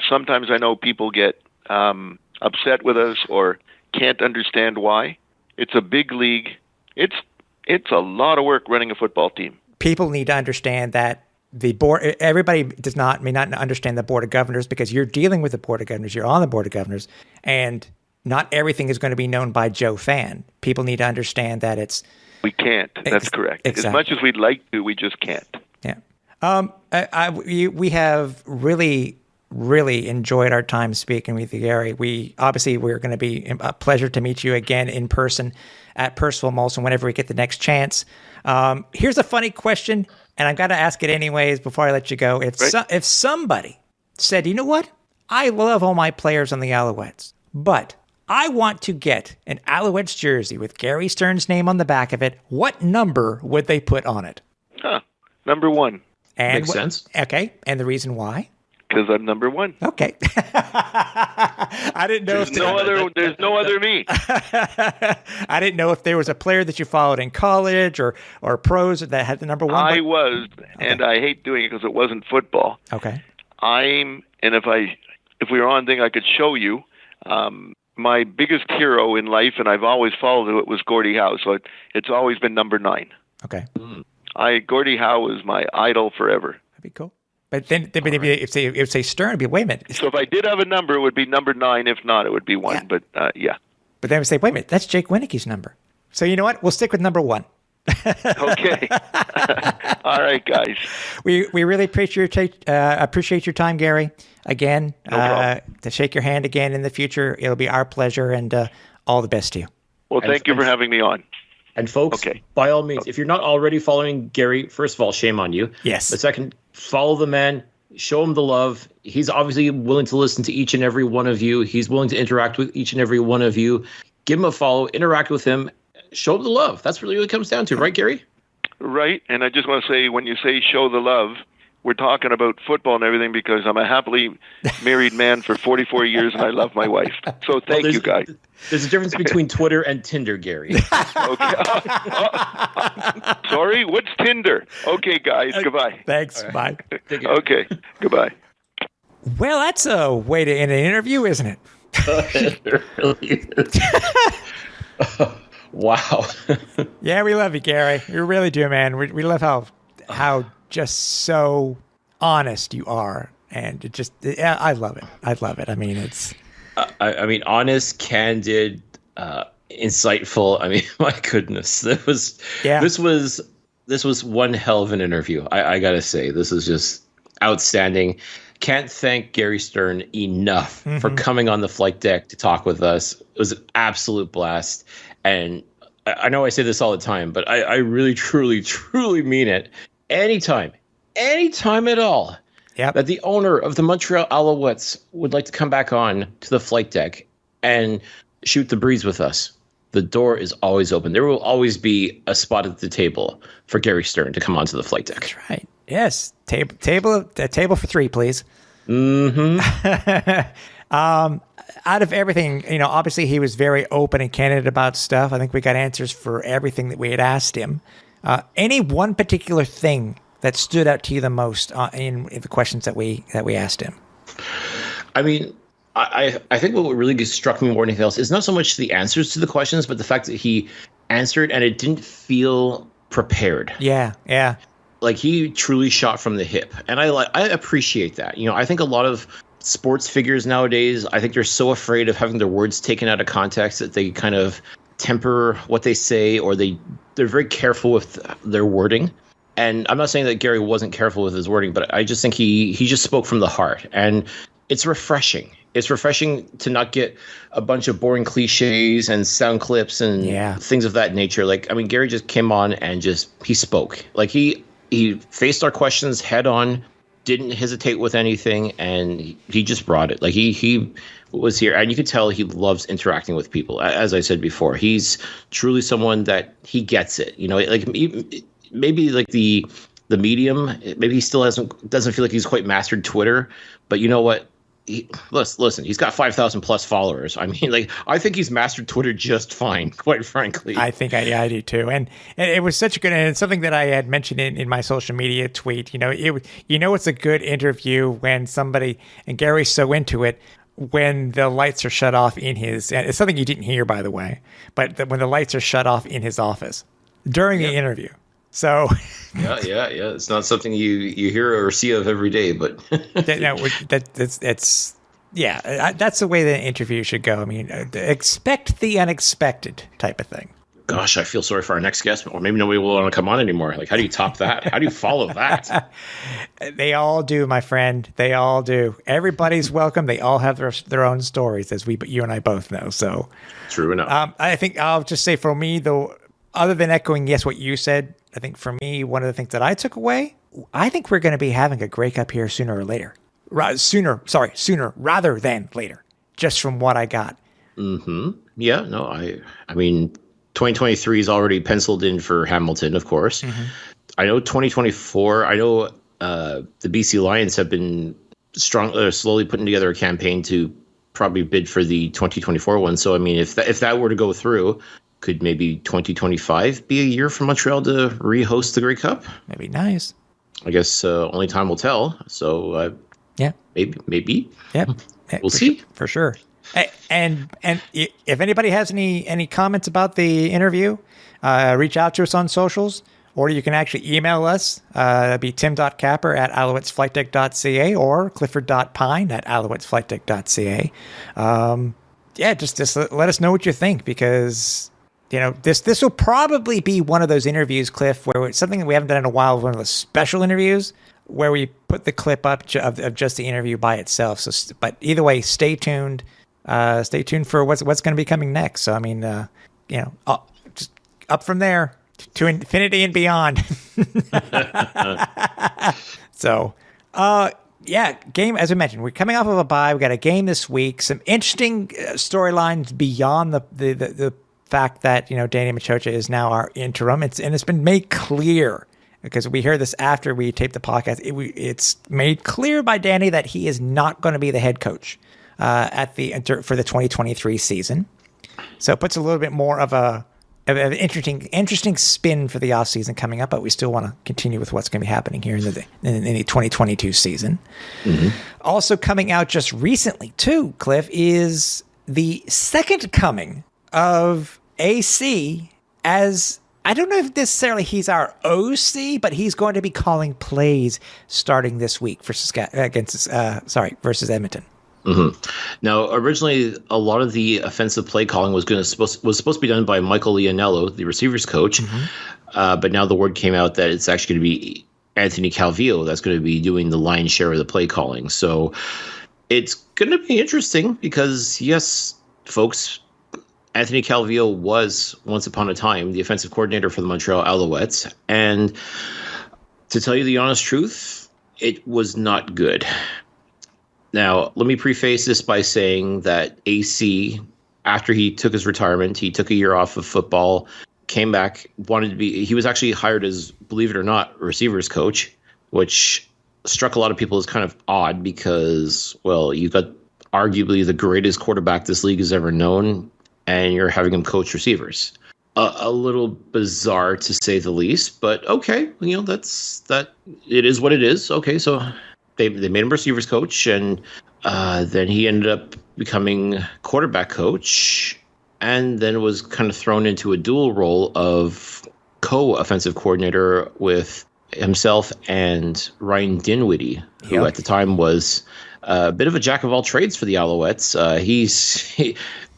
Sometimes I know people get upset with us or can't understand why. It's a big league. It's a lot of work running a football team. People need to understand that the board, everybody may not understand the Board of Governors, because you're dealing with the Board of Governors. You're on the Board of Governors, and not everything is going to be known by Joe Fan. People need to understand that we can't. That's correct. Exactly. As much as we'd like to, we just can't. Yeah. We have really enjoyed our time speaking with you, Gary. We're going to be a pleasure to meet you again in person at Percival Molson whenever we get the next chance. Here's a funny question, and I've got to ask it anyways before I let you go. If somebody said, you know what, I love all my players on the Alouettes, but I want to get an Alouettes jersey with Gary Stern's name on the back of it, what number would they put on it? Number 1. Makes sense. Okay, and the reason why? Because I'm number 1. Okay. I didn't know there's no other me. I didn't know if there was a player that you followed in college or pros that had the number 1. I was, and I hate doing it because it wasn't football. Okay. And if we were on thing, I could show you. My biggest hero in life, and I've always followed it, was Gordie Howe. So it's always been number 9. Okay. Gordie Howe was my idol forever. That'd be cool. But then if say Stern, it'd be, wait a minute. So if I did have a number, it would be number 9. If not, it would be 1. Yeah. But yeah. But then we say, wait a minute, that's Jake Winicke's number. So you know what? We'll stick with number 1. Okay. All right, guys. We really appreciate your time, Gary. Again, no problem. To shake your hand again in the future, it'll be our pleasure, and all the best to you. Well, thank you for having me on. And folks, by all means, if you're not already following Gary, first of all, shame on you. Yes. But second, follow the man, show him the love. He's obviously willing to listen to each and every one of you. He's willing to interact with each and every one of you. Give him a follow, interact with him, show him the love. That's really what it comes down to, right, Gary? Right. And I just want to say, when you say show the love, we're talking about football and everything, because I'm a happily married man for 44 years and I love my wife. So thank you, guys. There's a difference between Twitter and Tinder, Gary. Okay. Sorry, what's Tinder? Okay, guys, goodbye. Thanks. Right. Bye. Okay, goodbye. Well, that's a way to end an interview, isn't it? It really is. Wow. Yeah, we love you, Gary. We really do, man. We love how just so honest you are, and I love it. I love it. I mean, it's. I mean, honest, candid, insightful. I mean, my goodness, this was one hell of an interview. I gotta say, this is just outstanding. Can't thank Gary Stern enough for coming on the flight deck to talk with us. It was an absolute blast. And I know I say this all the time, but I really, truly, truly mean it. Anytime at all, that the owner of the Montreal Alouettes would like to come back on to the flight deck and shoot the breeze with us, the door is always open. There will always be a spot at the table for Gary Stern to come onto the flight deck. That's right. Yes. Table for 3, please. Mm-hmm. Out of everything, obviously he was very open and candid about stuff. I think we got answers for everything that we had asked him. Any one particular thing that stood out to you the most in the questions that we asked him? I mean, I think what really struck me more than anything else is not so much the answers to the questions, but the fact that he answered and it didn't feel prepared. Yeah. Like, he truly shot from the hip, and I appreciate that. I think a lot of sports figures nowadays, I think they're so afraid of having their words taken out of context that they kind of temper what they say, or they're very careful with their wording. And I'm not saying that Gary wasn't careful with his wording, but I just think he just spoke from the heart, and it's refreshing. It's refreshing to not get a bunch of boring cliches and sound clips and things of that nature. Like, I mean, Gary just came on and he spoke. Like, he faced our questions head on, didn't hesitate with anything, and he just brought it. Like, he was here, and you could tell he loves interacting with people. As I said before, he's truly someone that he gets it. Like, maybe like the medium, maybe he still doesn't feel like he's quite mastered Twitter, but you know what? listen, he's got 5,000 plus followers. I mean, like, I think he's mastered Twitter just fine, quite frankly. I think I do too. And it was such a good, and it's something that I had mentioned in my social media tweet. It's a good interview when somebody, and Gary's so into it, when the lights are shut off in his, and it's something you didn't hear, by the way, but when the lights are shut off in his office during the interview. So yeah. It's not something you hear or see of every day, but that's the way the interview should go. I mean, expect the unexpected type of thing. Gosh, I feel sorry for our next guest, or maybe nobody will want to come on anymore. Like, how do you top that? How do you follow that? They all do, my friend. They all do. Everybody's welcome. They all have their own stories, as you and I both know. So true enough. I think I'll just say for me, though, other than echoing what you said, I think for me, one of the things that I took away, I think we're going to be having a Grey Cup here sooner or later. Sooner rather than later, just from what I got. Mm-hmm. Yeah, no, I mean, 2023 is already penciled in for Hamilton, of course. Mm-hmm. I know 2024, the BC Lions have been slowly putting together a campaign to probably bid for the 2024 one. So, I mean, if that were to go through, could maybe 2025 be a year for Montreal to re-host the Grey Cup? That'd be nice. I guess only time will tell. So, yeah, maybe. Yeah, we'll see for sure. And if anybody has any comments about the interview, reach out to us on socials, or you can actually email us. That'd be tim.capper@alouettesflightdeck.ca or clifford.pine@alouettesflightdeck.ca. Just let us know what you think, because this will probably be one of those interviews, Cliff, where it's something that we haven't done in a while, one of those special interviews where we put the clip up of just the interview by itself. So, but either way, stay tuned. Stay tuned for what's going to be coming next. So, I mean, just up from there to infinity and beyond. So, game, as I mentioned, we're coming off of a bye. We got a game this week. Some interesting storylines beyond the fact that, Danny Machocha is now our interim. It's been made clear, because we hear this after we tape the podcast. It's made clear by Danny that he is not going to be the head coach for the 2023 season. So it puts a little bit more of an interesting spin for the offseason coming up, but we still want to continue with what's going to be happening here in the 2022 season. Mm-hmm. Also coming out just recently too, Cliff, is the second coming of AC, as I don't know if necessarily he's our OC, but he's going to be calling plays starting this week versus Edmonton. Mm-hmm. Now, originally, a lot of the offensive play calling was supposed to be done by Michael Leonello, the receivers coach. Mm-hmm. But now the word came out that it's actually going to be Anthony Calvillo that's going to be doing the lion's share of the play calling. So it's going to be interesting because, yes, folks, Anthony Calvillo was once upon a time the offensive coordinator for the Montreal Alouettes. And to tell you the honest truth, it was not good. Now, let me preface this by saying that AC, after he took his retirement, he took a year off of football, came back, he was actually hired as, believe it or not, receivers coach, which struck a lot of people as kind of odd because, well, you've got arguably the greatest quarterback this league has ever known, and you're having him coach receivers. A little bizarre to say the least, but okay, that it is what it is. Okay, so they made him receivers coach, and then he ended up becoming quarterback coach, and then was kind of thrown into a dual role of co-offensive coordinator with himself and Ryan Dinwiddie, who at the time was a bit of a jack of all trades for the Alouettes.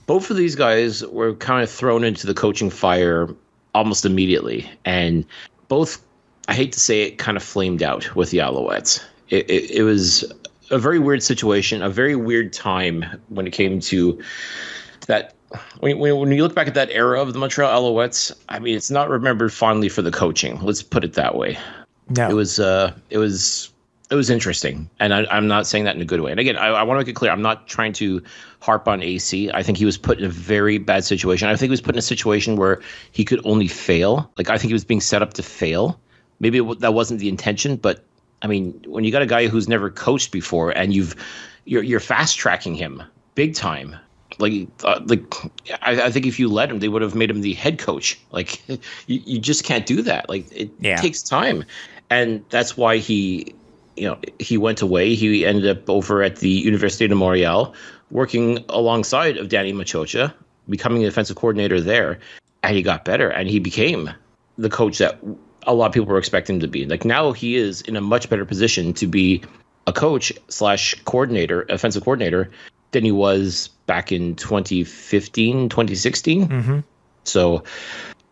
Both of these guys were kind of thrown into the coaching fire almost immediately, and both, I hate to say it, kind of flamed out with the Alouettes. It was a very weird situation, a very weird time when it came to that. When you look back at that era of the Montreal Alouettes, I mean, it's not remembered fondly for the coaching. Let's put it that way. No. It was interesting, and I'm not saying that in a good way. And again, I want to make it clear, I'm not trying to harp on AC. I think he was put in a very bad situation. I think he was put in a situation where he could only fail. Like, I think he was being set up to fail. Maybe that wasn't the intention, but I mean, when you got a guy who's never coached before and you're fast tracking him big time. I think if you let him, they would have made him the head coach. Like, you just can't do that. Like, it takes time, and that's why he went away. He ended up over at the Université de Montréal, working alongside of Danny Machocha, becoming the defensive coordinator there, and he got better, and he became the coach that a lot of people were expecting him to be. Like, now he is in a much better position to be a coach / coordinator, offensive coordinator, than he was back in 2015, 2016. Mm-hmm. So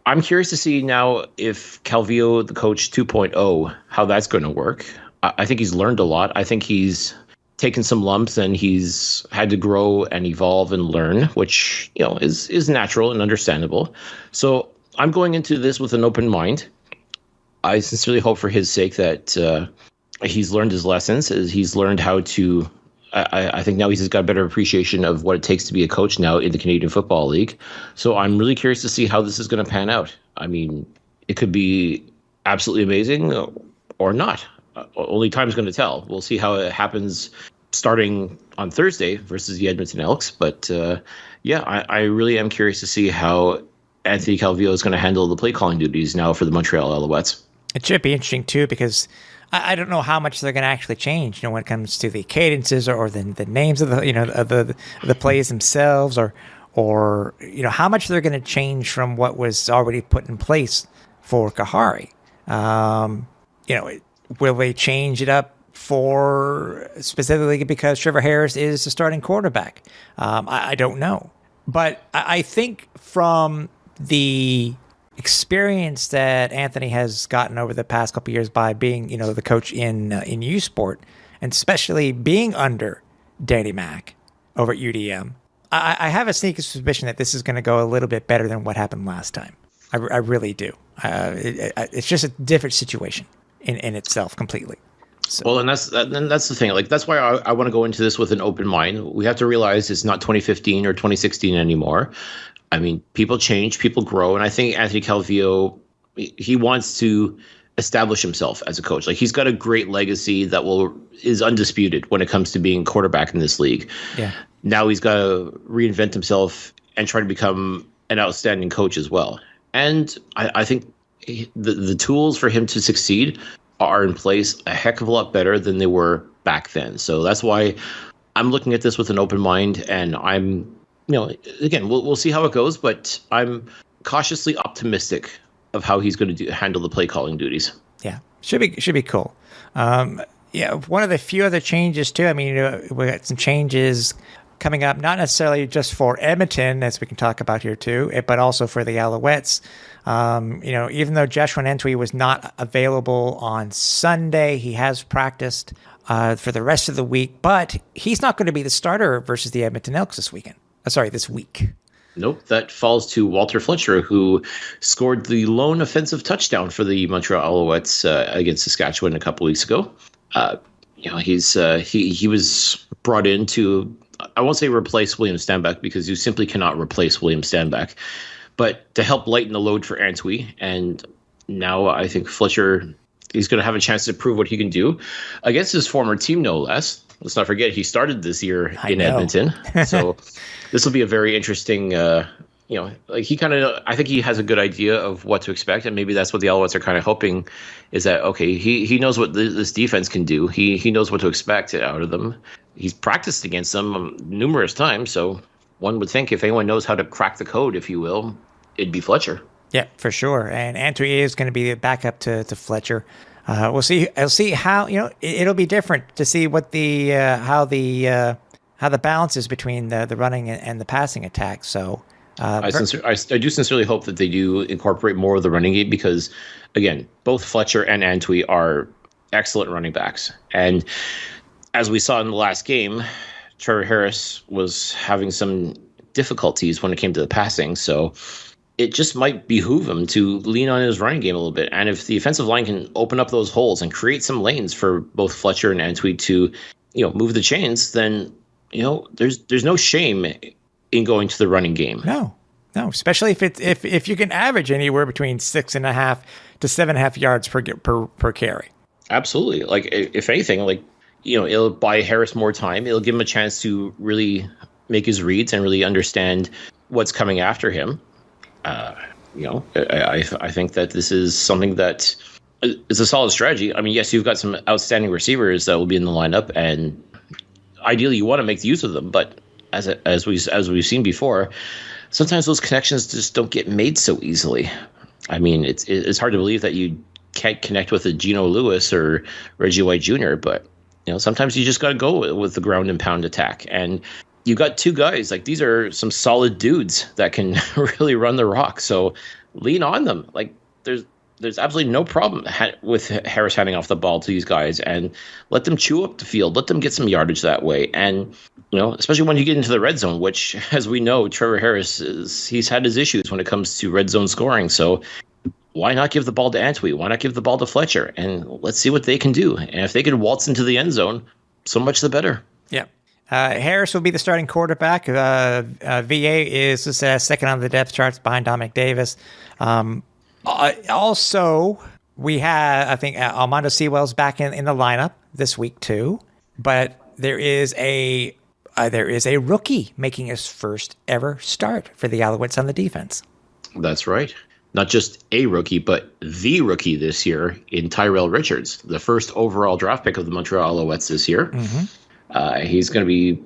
I'm curious to see now if Calvillo, the coach 2.0, how that's going to work. I think he's learned a lot. I think he's taken some lumps and he's had to grow and evolve and learn, which, is natural and understandable. So I'm going into this with an open mind. I sincerely hope for his sake that he's learned his lessons, he's learned how to. I think now he's got a better appreciation of what it takes to be a coach now in the Canadian Football League. So I'm really curious to see how this is going to pan out. I mean, it could be absolutely amazing or not. Only time's going to tell. We'll see how it happens starting on Thursday versus the Edmonton Elks. But I really am curious to see how Anthony Calvillo is going to handle the play calling duties now for the Montreal Alouettes. It should be interesting too, because I don't know how much they're going to actually change, when it comes to the cadences or the names of the plays themselves, or how much they're going to change from what was already put in place for Kahari. Will they change it up for specifically because Trevor Harris is the starting quarterback? I don't know, but I think from the experience that Anthony has gotten over the past couple of years by being, the coach in U Sport, and especially being under Danny Mac over at UDM, I have a sneaky suspicion that this is going to go a little bit better than what happened last time. I really do. It's just a different situation in itself completely. So. Well, and that's the thing. Like, that's why I want to go into this with an open mind. We have to realize it's not 2015 or 2016 anymore. I mean, people change, people grow, and I think Anthony Calvillo, he wants to establish himself as a coach. Like, he's got a great legacy that is undisputed when it comes to being quarterback in this league. Yeah. Now he's got to reinvent himself and try to become an outstanding coach as well. And I think the tools for him to succeed are in place a heck of a lot better than they were back then. So that's why I'm looking at this with an open mind, and I'm, again, we'll see how it goes, but I'm cautiously optimistic of how he's going to handle the play calling duties. Yeah, should be cool. One of the few other changes too. I mean, we got some changes coming up, not necessarily just for Edmonton, as we can talk about here too, but also for the Alouettes. Even though Joshua Antwi was not available on Sunday, he has practiced for the rest of the week, but he's not going to be the starter versus the Edmonton Elks this week. Nope, that falls to Walter Flincher, who scored the lone offensive touchdown for the Montreal Alouettes against Saskatchewan a couple weeks ago. He was brought in to, I won't say replace William Stanback, because you simply cannot replace William Stanback, but to help lighten the load for Antwi. And now I think Fletcher, he's going to have a chance to prove what he can do against his former team, no less. Let's not forget, he started this year in Edmonton. So this will be a very interesting, I think he has a good idea of what to expect. And maybe that's what the Alouettes are kind of hoping, is that, okay, he knows what this defense can do. He knows what to expect out of them. He's practiced against them numerous times. So one would think if anyone knows how to crack the code, if you will, it'd be Fletcher. Yeah, for sure. And Antwi is going to be the backup to Fletcher. We'll see. I'll see how it'll be different to see what how the balance is between the running and the passing attack. So I do sincerely hope that they do incorporate more of the running game, because again, both Fletcher and Antwi are excellent running backs, and as we saw in the last game, Trevor Harris was having some difficulties when it came to the passing. So it just might behoove him to lean on his running game a little bit. And if the offensive line can open up those holes and create some lanes for both Fletcher and Antwi to, move the chains, then, there's no shame in going to the running game. No, especially if you can average anywhere between 6.5 to 7.5 yards per carry. Absolutely. Like, if anything, like, it'll buy Harris more time. It'll give him a chance to really make his reads and really understand what's coming after him. I think that this is something that is a solid strategy. I mean, yes, you've got some outstanding receivers that will be in the lineup, and ideally you want to make the use of them. But as we've seen before, sometimes those connections just don't get made so easily. I mean, it's hard to believe that you can't connect with a Geno Lewis or Reggie White Jr., but sometimes you just got to go with the ground and pound attack. And you got two guys, like, these are some solid dudes that can really run the rock. So lean on them. Like, there's absolutely no problem with Harris handing off the ball to these guys, and let them chew up the field. Let them get some yardage that way. And, especially when you get into the red zone, which, as we know, Trevor Harris, he's had his issues when it comes to red zone scoring. So why not give the ball to Antwi? Why not give the ball to Fletcher? And let's see what they can do. And if they can waltz into the end zone, so much the better. Yeah. Harris will be the starting quarterback. VA is second on the depth charts behind Dominic Davis. Also, we have, I think, Armando Sewell's back in the lineup this week too. But there is a rookie making his first ever start for the Alouettes on the defense. That's right. Not just a rookie, but the rookie this year in Tyrell Richards, the first overall draft pick of the Montreal Alouettes this year. Mm-hmm. He's going to be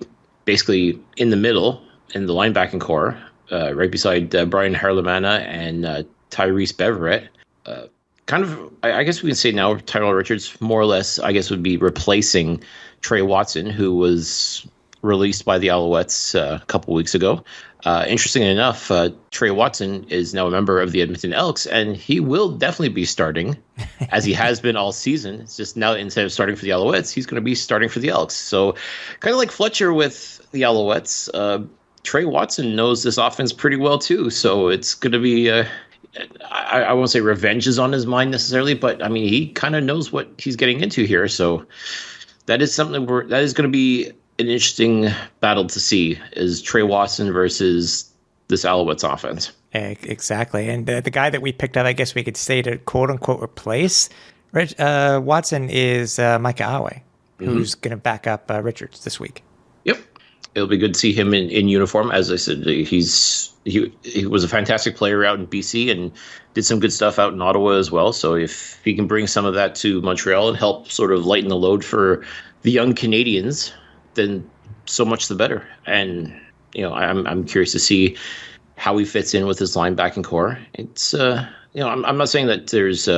basically in the middle in the linebacking core, right beside Brian Harlemana and Tyrese Beverett. I guess we can say now Tyrell Richards more or less, I guess, would be replacing Trey Watson, who was released by the Alouettes a couple weeks ago. Interestingly enough, Trey Watson is now a member of the Edmonton Elks, and he will definitely be starting, as he has been all season. It's just now, instead of starting for the Alouettes, he's going to be starting for the Elks. So kind of like Fletcher with the Alouettes, Trey Watson knows this offense pretty well too. So it's going to be, I won't say revenge is on his mind necessarily, but I mean, he kind of knows what he's getting into here. So that is something that is going to be an interesting battle to see, is Trey Watson versus this Alouettes offense. Exactly. And the guy that we picked up, I guess we could say, to quote unquote replace Watson is Micah Awe, who's going to back up Richards this week. Yep. It'll be good to see him in uniform. As I said, he was a fantastic player out in BC and did some good stuff out in Ottawa as well. So if he can bring some of that to Montreal and help sort of lighten the load for the young Canadians, then so much the better. And I'm curious to see how he fits in with his linebacking core. It's I'm not saying that there's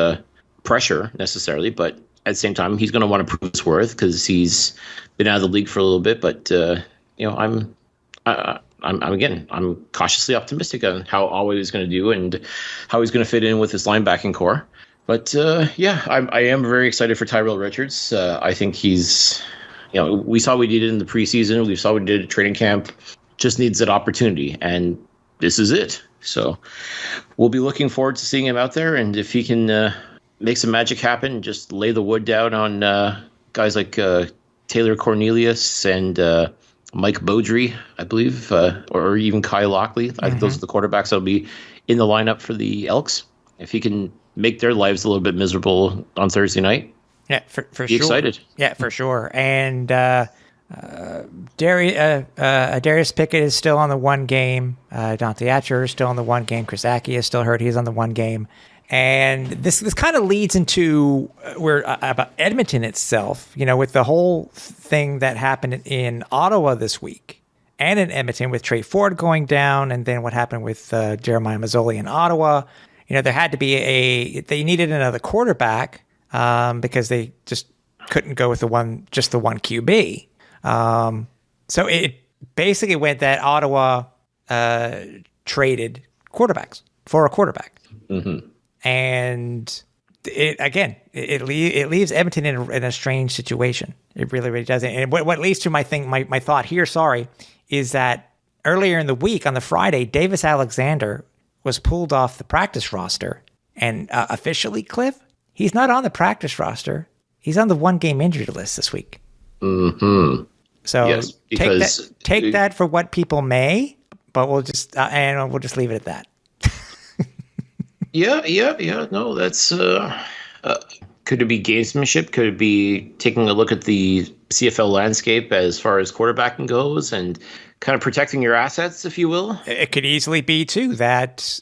pressure necessarily, but at the same time, he's going to want to prove his worth because he's been out of the league for a little bit. But I'm cautiously optimistic on how Awe is going to do and how he's going to fit in with his linebacking core. But I am very excited for Tyrell Richards. I think he's, we saw what he did in the preseason. We saw what he did at training camp. Just needs that opportunity, and this is it. So we'll be looking forward to seeing him out there, and if he can make some magic happen, just lay the wood down on guys like Taylor Cornelius and Mike Beaudry, I believe, or even Kai Lockley. I think those are the quarterbacks that'll be in the lineup for the Elks. If he can make their lives a little bit miserable on Thursday night, yeah, for sure. Excited. Yeah, for sure. And Darius Pickett is still on the one game. Dante Atcher is still on the one game. Chris Aki is still hurt. He's on the one game. And this kind of leads into where about Edmonton itself, with the whole thing that happened in Ottawa this week and in Edmonton with Trey Ford going down, and then what happened with Jeremiah Mazzoli in Ottawa. There had to be they needed another quarterback because they just couldn't go with the one QB. So it basically went that Ottawa traded quarterbacks for a quarterback. Mm-hmm. And it leaves Edmonton in a strange situation. It really, really does. And what leads to my thought here, is that earlier in the week on the Friday, Davis Alexander was pulled off the practice roster, and officially, Cliff, he's not on the practice roster. He's on the one-game injured list this week. Mm-hmm. So yes, take that for what people may, but we'll just leave it at that. Yeah. No, that's Could it be gamesmanship? Could it be taking a look at the CFL landscape as far as quarterbacking goes and kind of protecting your assets, if you will? It could easily be, too, that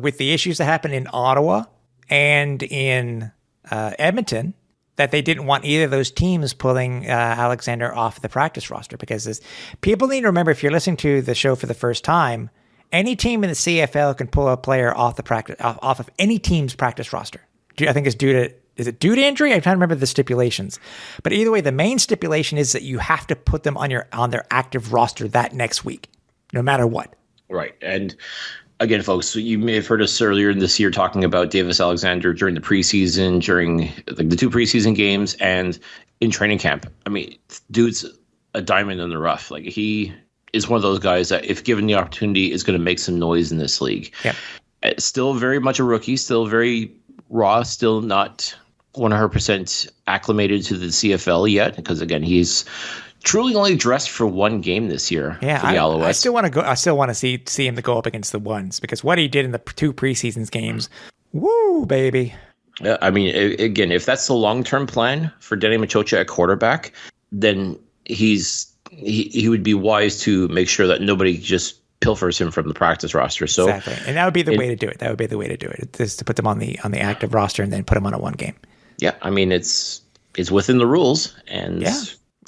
with the issues that happened in Ottawa and in Edmonton, that they didn't want either of those teams pulling Alexander off the practice roster. Because people need to remember, if you're listening to the show for the first time, any team in the CFL can pull a player off off of any team's practice roster. I think it's is it due to injury? I'm trying to remember the stipulations. But either way, the main stipulation is that you have to put them on their active roster that next week, no matter what. Right. And again, folks, you may have heard us earlier in this year talking about Davis Alexander during the preseason, during the 2 preseason games, and in training camp. I mean, dude's a diamond in the rough. Like, he is one of those guys that, if given the opportunity, is going to make some noise in this league. Yep. Still very much a rookie, still very raw, still not 100% acclimated to the CFL yet, because again, he's truly only dressed for 1 game this year for the Alouettes. I still want to go. I still want to see him to go up against the ones, because what he did in the 2 preseason games, woo, baby. Yeah, I mean, again, if that's the long-term plan for Denny Machocha at quarterback, then he would be wise to make sure that nobody just pilfers him from the practice roster. So exactly, and that would be the way to do it. That would be the way to do it, is to put them on the active roster and then put them on a 1 game. Yeah, I mean, it's within the rules, and yeah.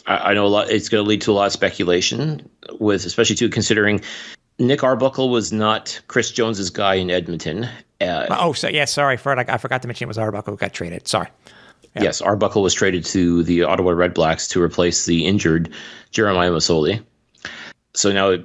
I know a lot. It's going to lead to a lot of speculation, especially too considering Nick Arbuckle was not Chris Jones's guy in Edmonton. Sorry, I forgot to mention it was Arbuckle who got traded. Sorry. Yeah. Yes, Arbuckle was traded to the Ottawa Redblacks to replace the injured Jeremiah Masoli. So now,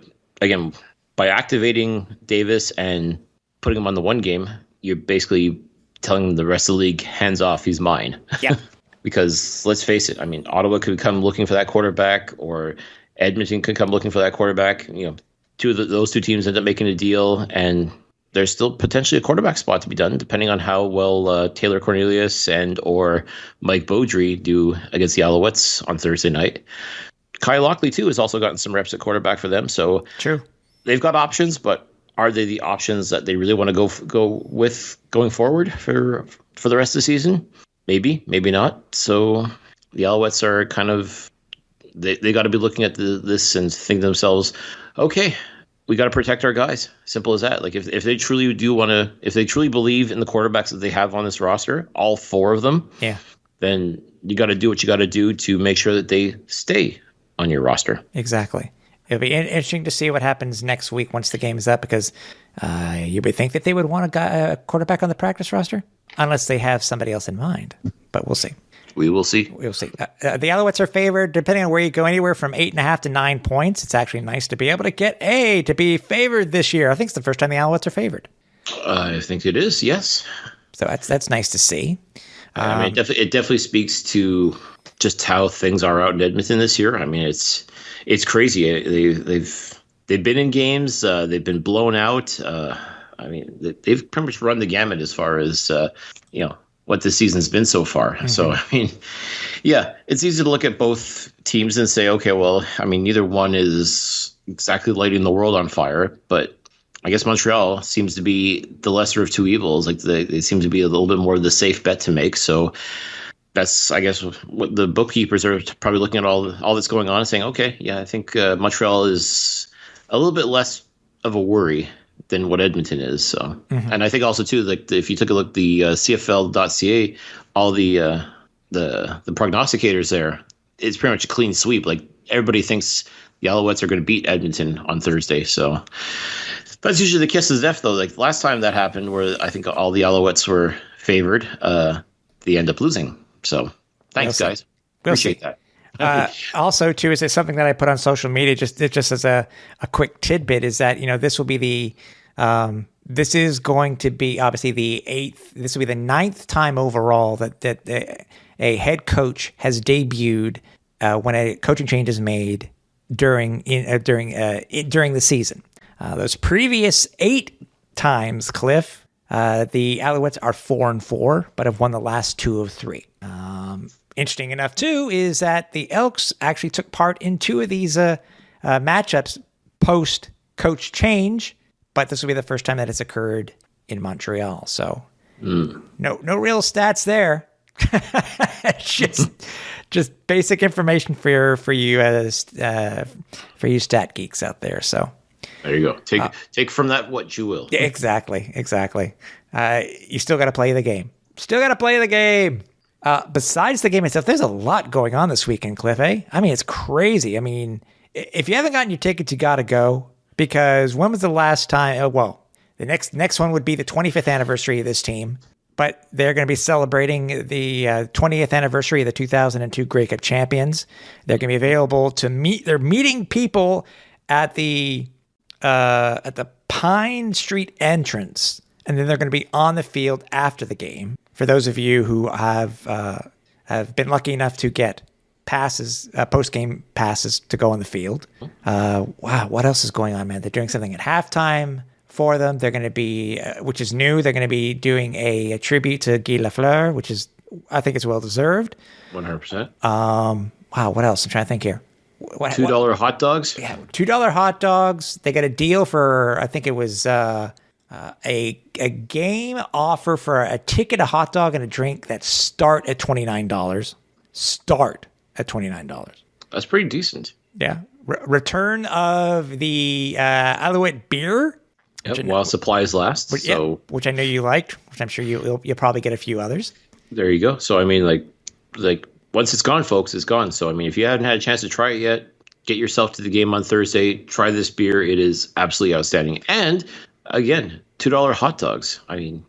again, by activating Davis and putting him on the 1 game, you're basically telling the rest of the league, hands off, he's mine. Yeah. Because let's face it, I mean, Ottawa could come looking for that quarterback, or Edmonton could come looking for that quarterback. You know, those 2 teams end up making a deal, and there's still potentially a quarterback spot to be done, depending on how well Taylor Cornelius and or Mike Beaudry do against the Alouettes on Thursday night. Kyle Lockley, too, has also gotten some reps at quarterback for them. So true, they've got options, but are they the options that they really want to go with going forward for the rest of the season? Maybe, maybe not. So the Alouettes are kind of, they got to be looking at this and think to themselves, okay, we got to protect our guys. Simple as that. Like, if they truly if they truly believe in the quarterbacks that they have on this roster, all 4 of them, yeah, then you got to do what you got to do to make sure that they stay on your roster. Exactly. It'll be interesting to see what happens next week once the game is up, because you would think that they would want a quarterback on the practice roster, unless they have somebody else in mind. But we'll see. We will see. We'll see. The Alouettes are favored, depending on where you go, anywhere from 8.5 to 9 points. It's actually nice to be able to get to be favored this year. I think it's the first time the Alouettes are favored. I think it is, yes. So that's nice to see. I mean, it definitely speaks to just how things are out in Edmonton this year. I mean, it's crazy. They've been in games. They've been blown out. I mean, they've pretty much run the gamut as far as what this season's been so far. Mm-hmm. So I mean, yeah, it's easy to look at both teams and say, okay, well, I mean, neither one is exactly lighting the world on fire, but I guess Montreal seems to be the lesser of 2 evils. Like, they seem to be a little bit more of the safe bet to make. So that's, I guess, what the bookkeepers are probably looking at all that's going on and saying, okay, yeah, I think Montreal is a little bit less of a worry than what Edmonton is. So, mm-hmm. And I think also too, like, if you took a look at the CFL.ca, all the prognosticators there, it's pretty much a clean sweep. Like, everybody thinks the Alouettes are going to beat Edmonton on Thursday. So that's usually the kiss of death, though. Like, last time that happened, where I think all the Alouettes were favored, they end up losing. So thanks, guys. Appreciate that. Also, too, is it something that I put on social media just as a quick tidbit, is that, this will be this is going to be obviously this will be the 9th time overall that a head coach has debuted when a coaching change is made during the season. Those previous 8 times, Cliff, the Alouettes are 4-4, but have won the last 2 of 3. Interesting enough, too, is that the Elks actually took part in 2 of these matchups post-coach change, but this will be the first time that it's occurred in Montreal. So no real stats there. just basic information for you stat geeks out there. So there you go. Take from that what you will. Yeah, exactly. You still got to play the game. Besides the game itself, there's a lot going on this weekend, Cliff. I mean, it's crazy. I mean, if you haven't gotten your tickets, you got to go, because when was the last time? Well, the next one would be the 25th anniversary of this team. But they're going to be celebrating the 20th anniversary of the 2002 Grey Cup champions. They're going to be available to meet. They're meeting people at the Pine Street entrance, and then they're going to be on the field after the game. For those of you who have been lucky enough to get passes, post-game passes to go on the field. Wow, what else is going on, man? They're doing something at halftime for them. They're going to be, which is new, they're going to be doing a tribute to Guy Lafleur, which is, I think it's well-deserved. 100%. Wow, what else? I'm trying to think here. $2 hot dogs? Yeah, $2 hot dogs. They got a deal for, I think it was a game offer for a ticket, a hot dog, and a drink that start at $29. Start at $29. That's pretty decent. Yeah. Return of the Alouette beer. Yep, while supplies last. Which I know you liked, which I'm sure you'll probably get a few others. There you go. So, I mean, like once it's gone, folks, it's gone. So, I mean, if you haven't had a chance to try it yet, get yourself to the game on Thursday. Try this beer. It is absolutely outstanding. And, again, $2 hot dogs. I mean,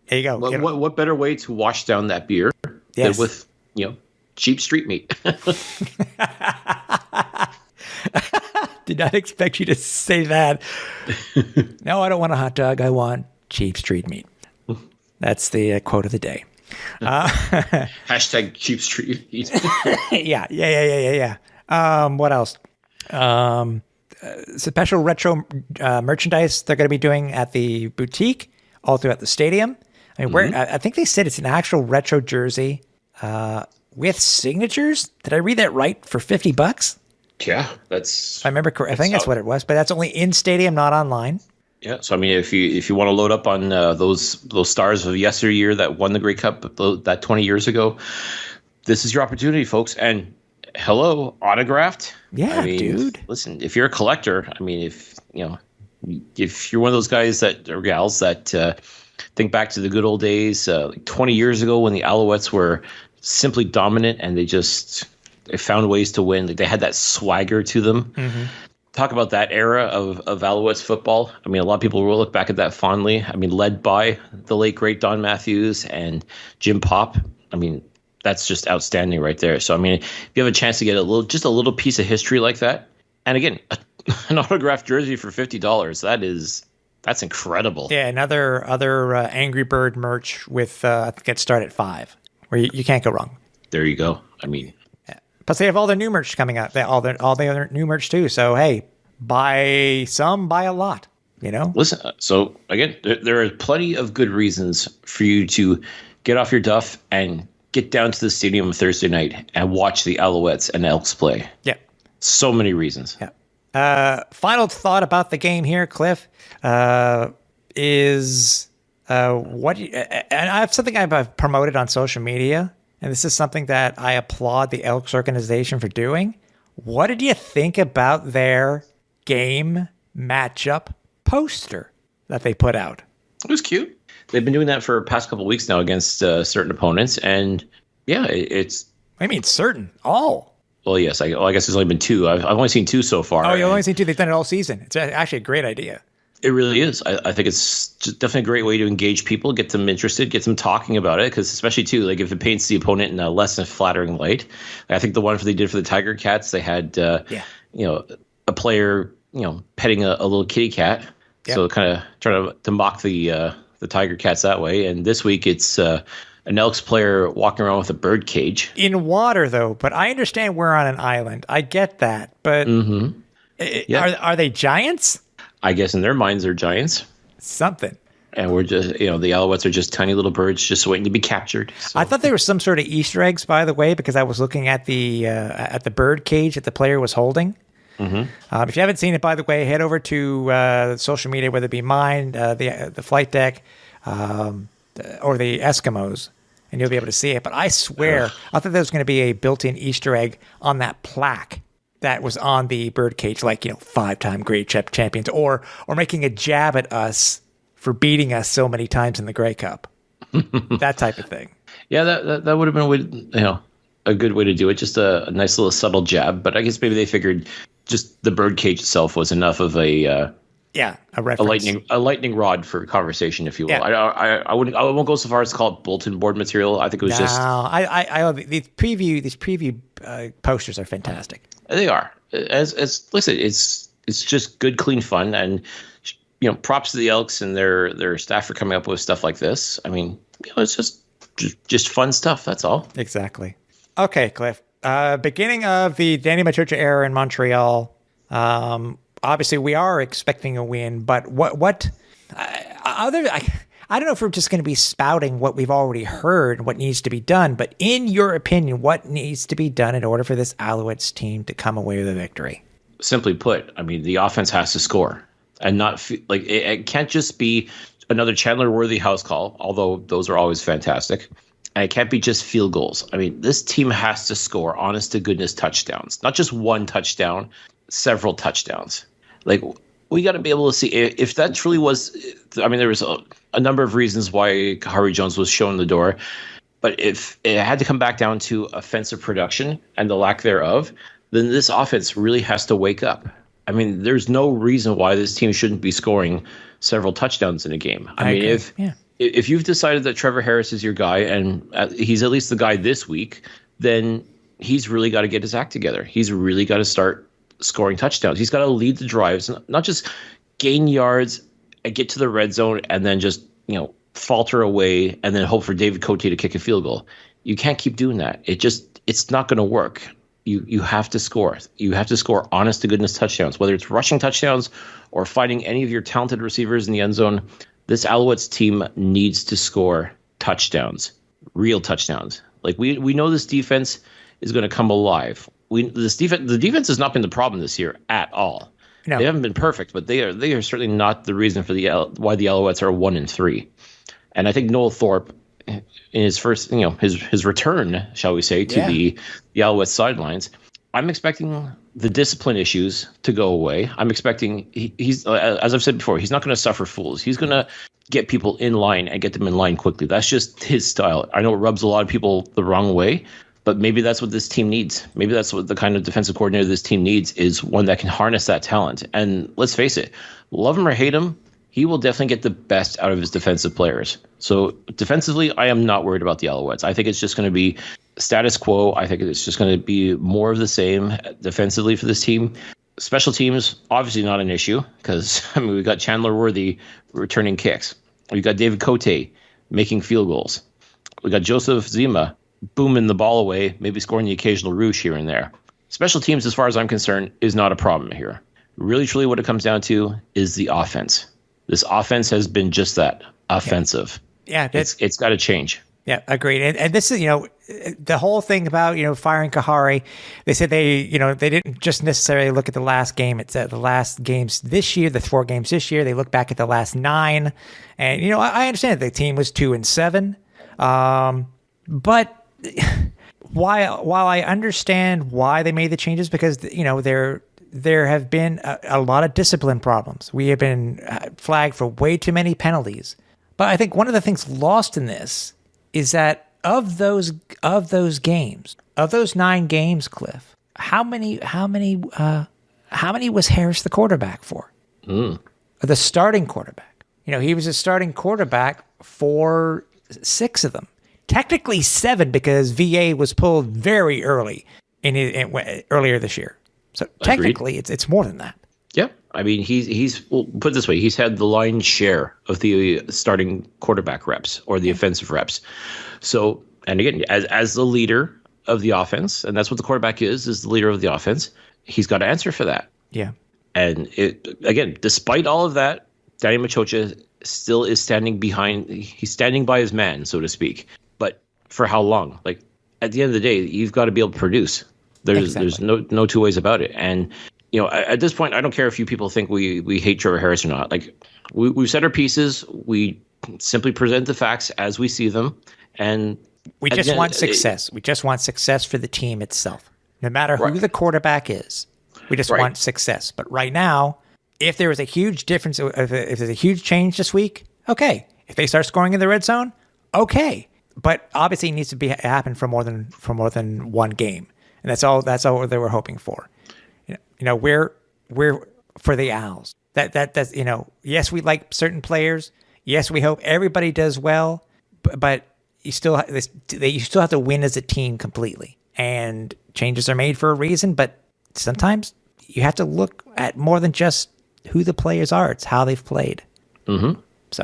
there you go. What better way to wash down that beer than with, cheap street meat? Did not expect you to say that. No, I don't want a hot dog. I want cheap street meat. That's the quote of the day. Hashtag cheap street meat. Yeah. What else? Special retro merchandise they're going to be doing at the boutique all throughout the stadium. I mean, I think they said it's an actual retro jersey with signatures. Did I read that right? For $50? Yeah, that's. I remember correct. I think that's what it was, but that's only in stadium, not online. Yeah, so I mean, if you want to load up on those stars of yesteryear that won the Grey Cup that 20 years ago, this is your opportunity, folks. And hello, autographed. Yeah, dude. Listen, if you're a collector, I mean, if you're one of those guys or gals that think back to the good old days, like 20 years ago when the Alouettes were simply dominant and they found ways to win. They had that swagger to them. Mm-hmm. Talk about that era of Alouettes football. I mean, a lot of people will look back at that fondly. I mean, led by the late, great Don Matthews and Jim Pop. I mean, that's just outstanding right there. So, I mean, if you have a chance to get a little piece of history like that, and again, an autographed jersey for $50, that's incredible. Yeah, another Angry Bird merch with, I think it started at $5, where you can't go wrong. There you go. I mean, plus, they have all their new merch coming out. All the other new merch too. So hey, buy some, buy a lot. Listen. So again, there are plenty of good reasons for you to get off your duff and get down to the stadium Thursday night and watch the Alouettes and Elks play. Yeah, so many reasons. Yeah. Final thought about the game here, Cliff, is what? And I have something I've promoted on social media. And this is something that I applaud the Elks organization for doing. What did you think about their game matchup poster that they put out? It was cute. They've been doing that for the past couple of weeks now against certain opponents. And yeah, it's... I mean, certain. All. Well, yes. I guess there's only been two. I've only seen two so far. Oh, you've only seen two. They've done it all season. It's actually a great idea. It really is. I think it's just definitely a great way to engage people, get them interested, get them talking about it. Because especially too, like if it paints the opponent in a less than flattering light. I think the one they did for the Tiger Cats, they had a player petting a little kitty cat, so kind of trying to mock the Tiger Cats that way. And this week it's an Elks player walking around with a bird cage in water, though. But I understand we're on an island. I get that, but are they giants? I guess in their minds they're giants. Something. And we're just, the Alouettes are just tiny little birds just waiting to be captured. So. I thought there was some sort of Easter eggs, by the way, because I was looking at the bird cage that the player was holding. Mm-hmm. If you haven't seen it, by the way, head over to social media, whether it be mine, the Flight Deck, or the Eskimos, and you'll be able to see it. But I swear, I thought there was going to be a built-in Easter egg on that plaque that was on the birdcage, like, 5-time Grey Cup champions, or making a jab at us for beating us so many times in the Grey Cup. That type of thing. Yeah, that would have been a good way to do it. Just a nice little subtle jab. But I guess maybe they figured just the birdcage itself was enough of a reference. a lightning rod for conversation, if you will. Yeah. I won't go so far as to call it bulletin board material. I think it was just. No, these preview posters are fantastic. They are. Listen, it's just good, clean fun, and props to the Elks and their staff for coming up with stuff like this. I mean, it's just fun stuff. That's all. Exactly. Okay, Cliff. Beginning of the Danny Machocha era in Montreal. Obviously, we are expecting a win, but I don't know if we're just going to be spouting what we've already heard, what needs to be done. But in your opinion, what needs to be done in order for this Alouettes team to come away with a victory? Simply put, I mean, the offense has to score, and not it can't just be another Chandler Worthy house call, although those are always fantastic. And it can't be just field goals. I mean, this team has to score honest to goodness touchdowns, not just one touchdown, several touchdowns. Like, we got to be able to see if that truly was. I mean, there was a number of reasons why Harvey Jones was shown the door, but if it had to come back down to offensive production and the lack thereof, then this offense really has to wake up. I mean, there's no reason why this team shouldn't be scoring several touchdowns in a game. I mean, if you've decided that Trevor Harris is your guy and he's at least the guy this week, then he's really got to get his act together. He's really got to start scoring touchdowns. He's got to lead the drives, not just gain yards and get to the red zone and then just, falter away and then hope for David Cote to kick a field goal. You can't keep doing that. It's not going to work. You have to score. You have to score honest to goodness touchdowns, whether it's rushing touchdowns or finding any of your talented receivers in the end zone. This Alouettes team needs to score touchdowns, real touchdowns. Like we know this defense is going to come alive. The defense has not been the problem this year at all. No. They haven't been perfect, but they are certainly not the reason for why the Alouettes are 1-3. And I think Noel Thorpe, in his first, his return, shall we say, to the Alouettes sidelines, I'm expecting the discipline issues to go away. I'm expecting he's as I've said before, he's not going to suffer fools. He's going to get people in line and get them in line quickly. That's just his style. I know it rubs a lot of people the wrong way, but maybe that's what this team needs. Maybe that's what the kind of defensive coordinator this team needs, is one that can harness that talent. And let's face it, love him or hate him, he will definitely get the best out of his defensive players. So defensively, I am not worried about the Alouettes. I think it's just going to be status quo. I think it's just going to be more of the same defensively for this team. Special teams, obviously not an issue, because we've got Chandler Worthy returning kicks. We've got David Cote making field goals. We've got Joseph Zima booming the ball away, maybe scoring the occasional roosh here and there. Special teams, as far as I'm concerned, is not a problem here. Really, truly what it comes down to is the offense. This offense has been just that, offensive. Yeah, it's got to change. Yeah, agreed. And this is, the whole thing about, firing Kahari. They said they didn't just necessarily look at the last game. It's the last games this year, the 4 games this year. They look back at the last 9, and I understand that the team was 2-7, but while I understand why they made the changes, because there have been a lot of discipline problems. We have been flagged for way too many penalties. But I think one of the things lost in this is that of those games, of those 9 games, Cliff, how many was Harris the quarterback for? The starting quarterback. He was a starting quarterback for 6 of them. Technically 7, because VA was pulled very early earlier this year. So technically, it's more than that. Yeah, I mean, he's put it this way: he's had the lion's share of the starting quarterback reps or the offensive reps. So, and again, as the leader of the offense, and that's what the quarterback is the leader of the offense. He's got to answer for that. Yeah. And again, despite all of that, Danny Machocha still is standing behind. He's standing by his man, so to speak. But for how long? Like, at the end of the day, you've got to be able to produce. There's no two ways about it. And at this point, I don't care if you people think we hate Trevor Harris or not. Like, we've said our pieces. We simply present the facts as we see them, and We just want success. We just want success for the team itself. No matter who the quarterback is, we just want success. But right now, if there was a huge difference, if there's a huge change this week, okay. If they start scoring in the red zone, okay. But obviously, it needs to happen for more than one game, and that's all they were hoping for. We're for the Owls. That's yes, we like certain players. Yes, we hope everybody does well, but you still have to win as a team completely. And changes are made for a reason, but sometimes you have to look at more than just who the players are. It's how they've played. Mm-hmm. So,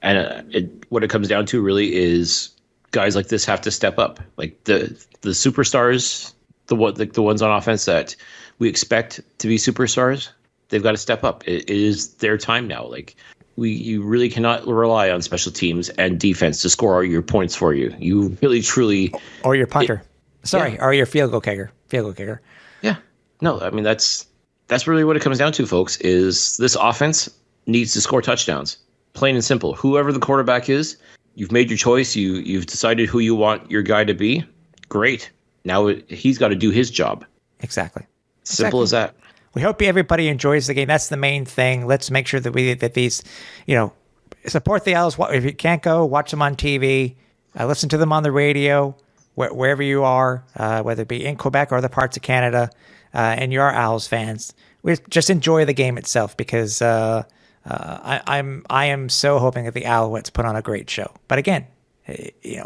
and what it comes down to really is guys like this have to step up. Like the superstars, the ones on offense that we expect to be superstars, they've got to step up. It is their time now. Like you really cannot rely on special teams and defense to score all your points for you. You really, truly, or your punter. Or your field goal kicker. Yeah. No, I mean that's really what it comes down to, folks. Is this offense needs to score touchdowns, plain and simple. Whoever the quarterback is, you've made your choice. You've decided who you want your guy to be. Great. Now he's got to do his job. Exactly. Simple as that. We hope everybody enjoys the game. That's the main thing. Let's make sure that these, support the Owls. If you can't go, watch them on TV. Listen to them on the radio, wherever you are, whether it be in Quebec or other parts of Canada, and you are Owls fans. We just enjoy the game itself because I am so hoping that the Alouettes put on a great show. But again,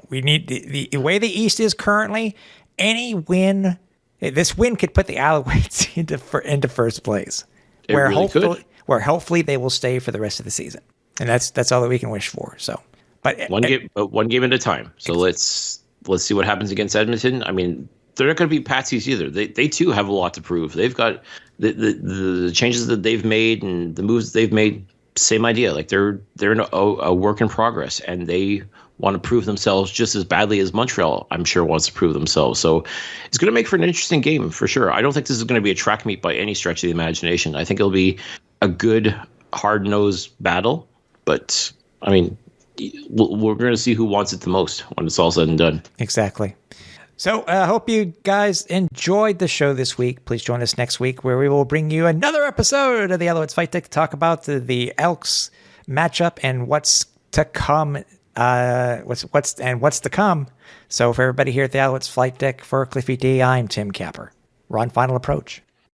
we need the way the East is currently. Any win. This win could put the Alouettes into first place, where hopefully they will stay for the rest of the season, and that's all that we can wish for. So, but one game at a time. So let's see what happens against Edmonton. I mean, they're not going to be patsies either. They too have a lot to prove. They've got the changes that they've made and the moves that they've made. Same idea. Like they're in a work in progress, and they want to prove themselves just as badly as Montreal, I'm sure, wants to prove themselves. So it's going to make for an interesting game for sure. I don't think this is going to be a track meet by any stretch of the imagination. I think it'll be a good, hard-nosed battle. But, I mean, we're going to see who wants it the most when it's all said and done. Exactly. So I hope you guys enjoyed the show this week. Please join us next week where we will bring you another episode of the Alouettes Flightdeck to talk about the Elks matchup and what's to come. What's to come. So for everybody here at the Alouettes Flightdeck, for Cliffy D, I'm Tim Capper. We're on Final Approach.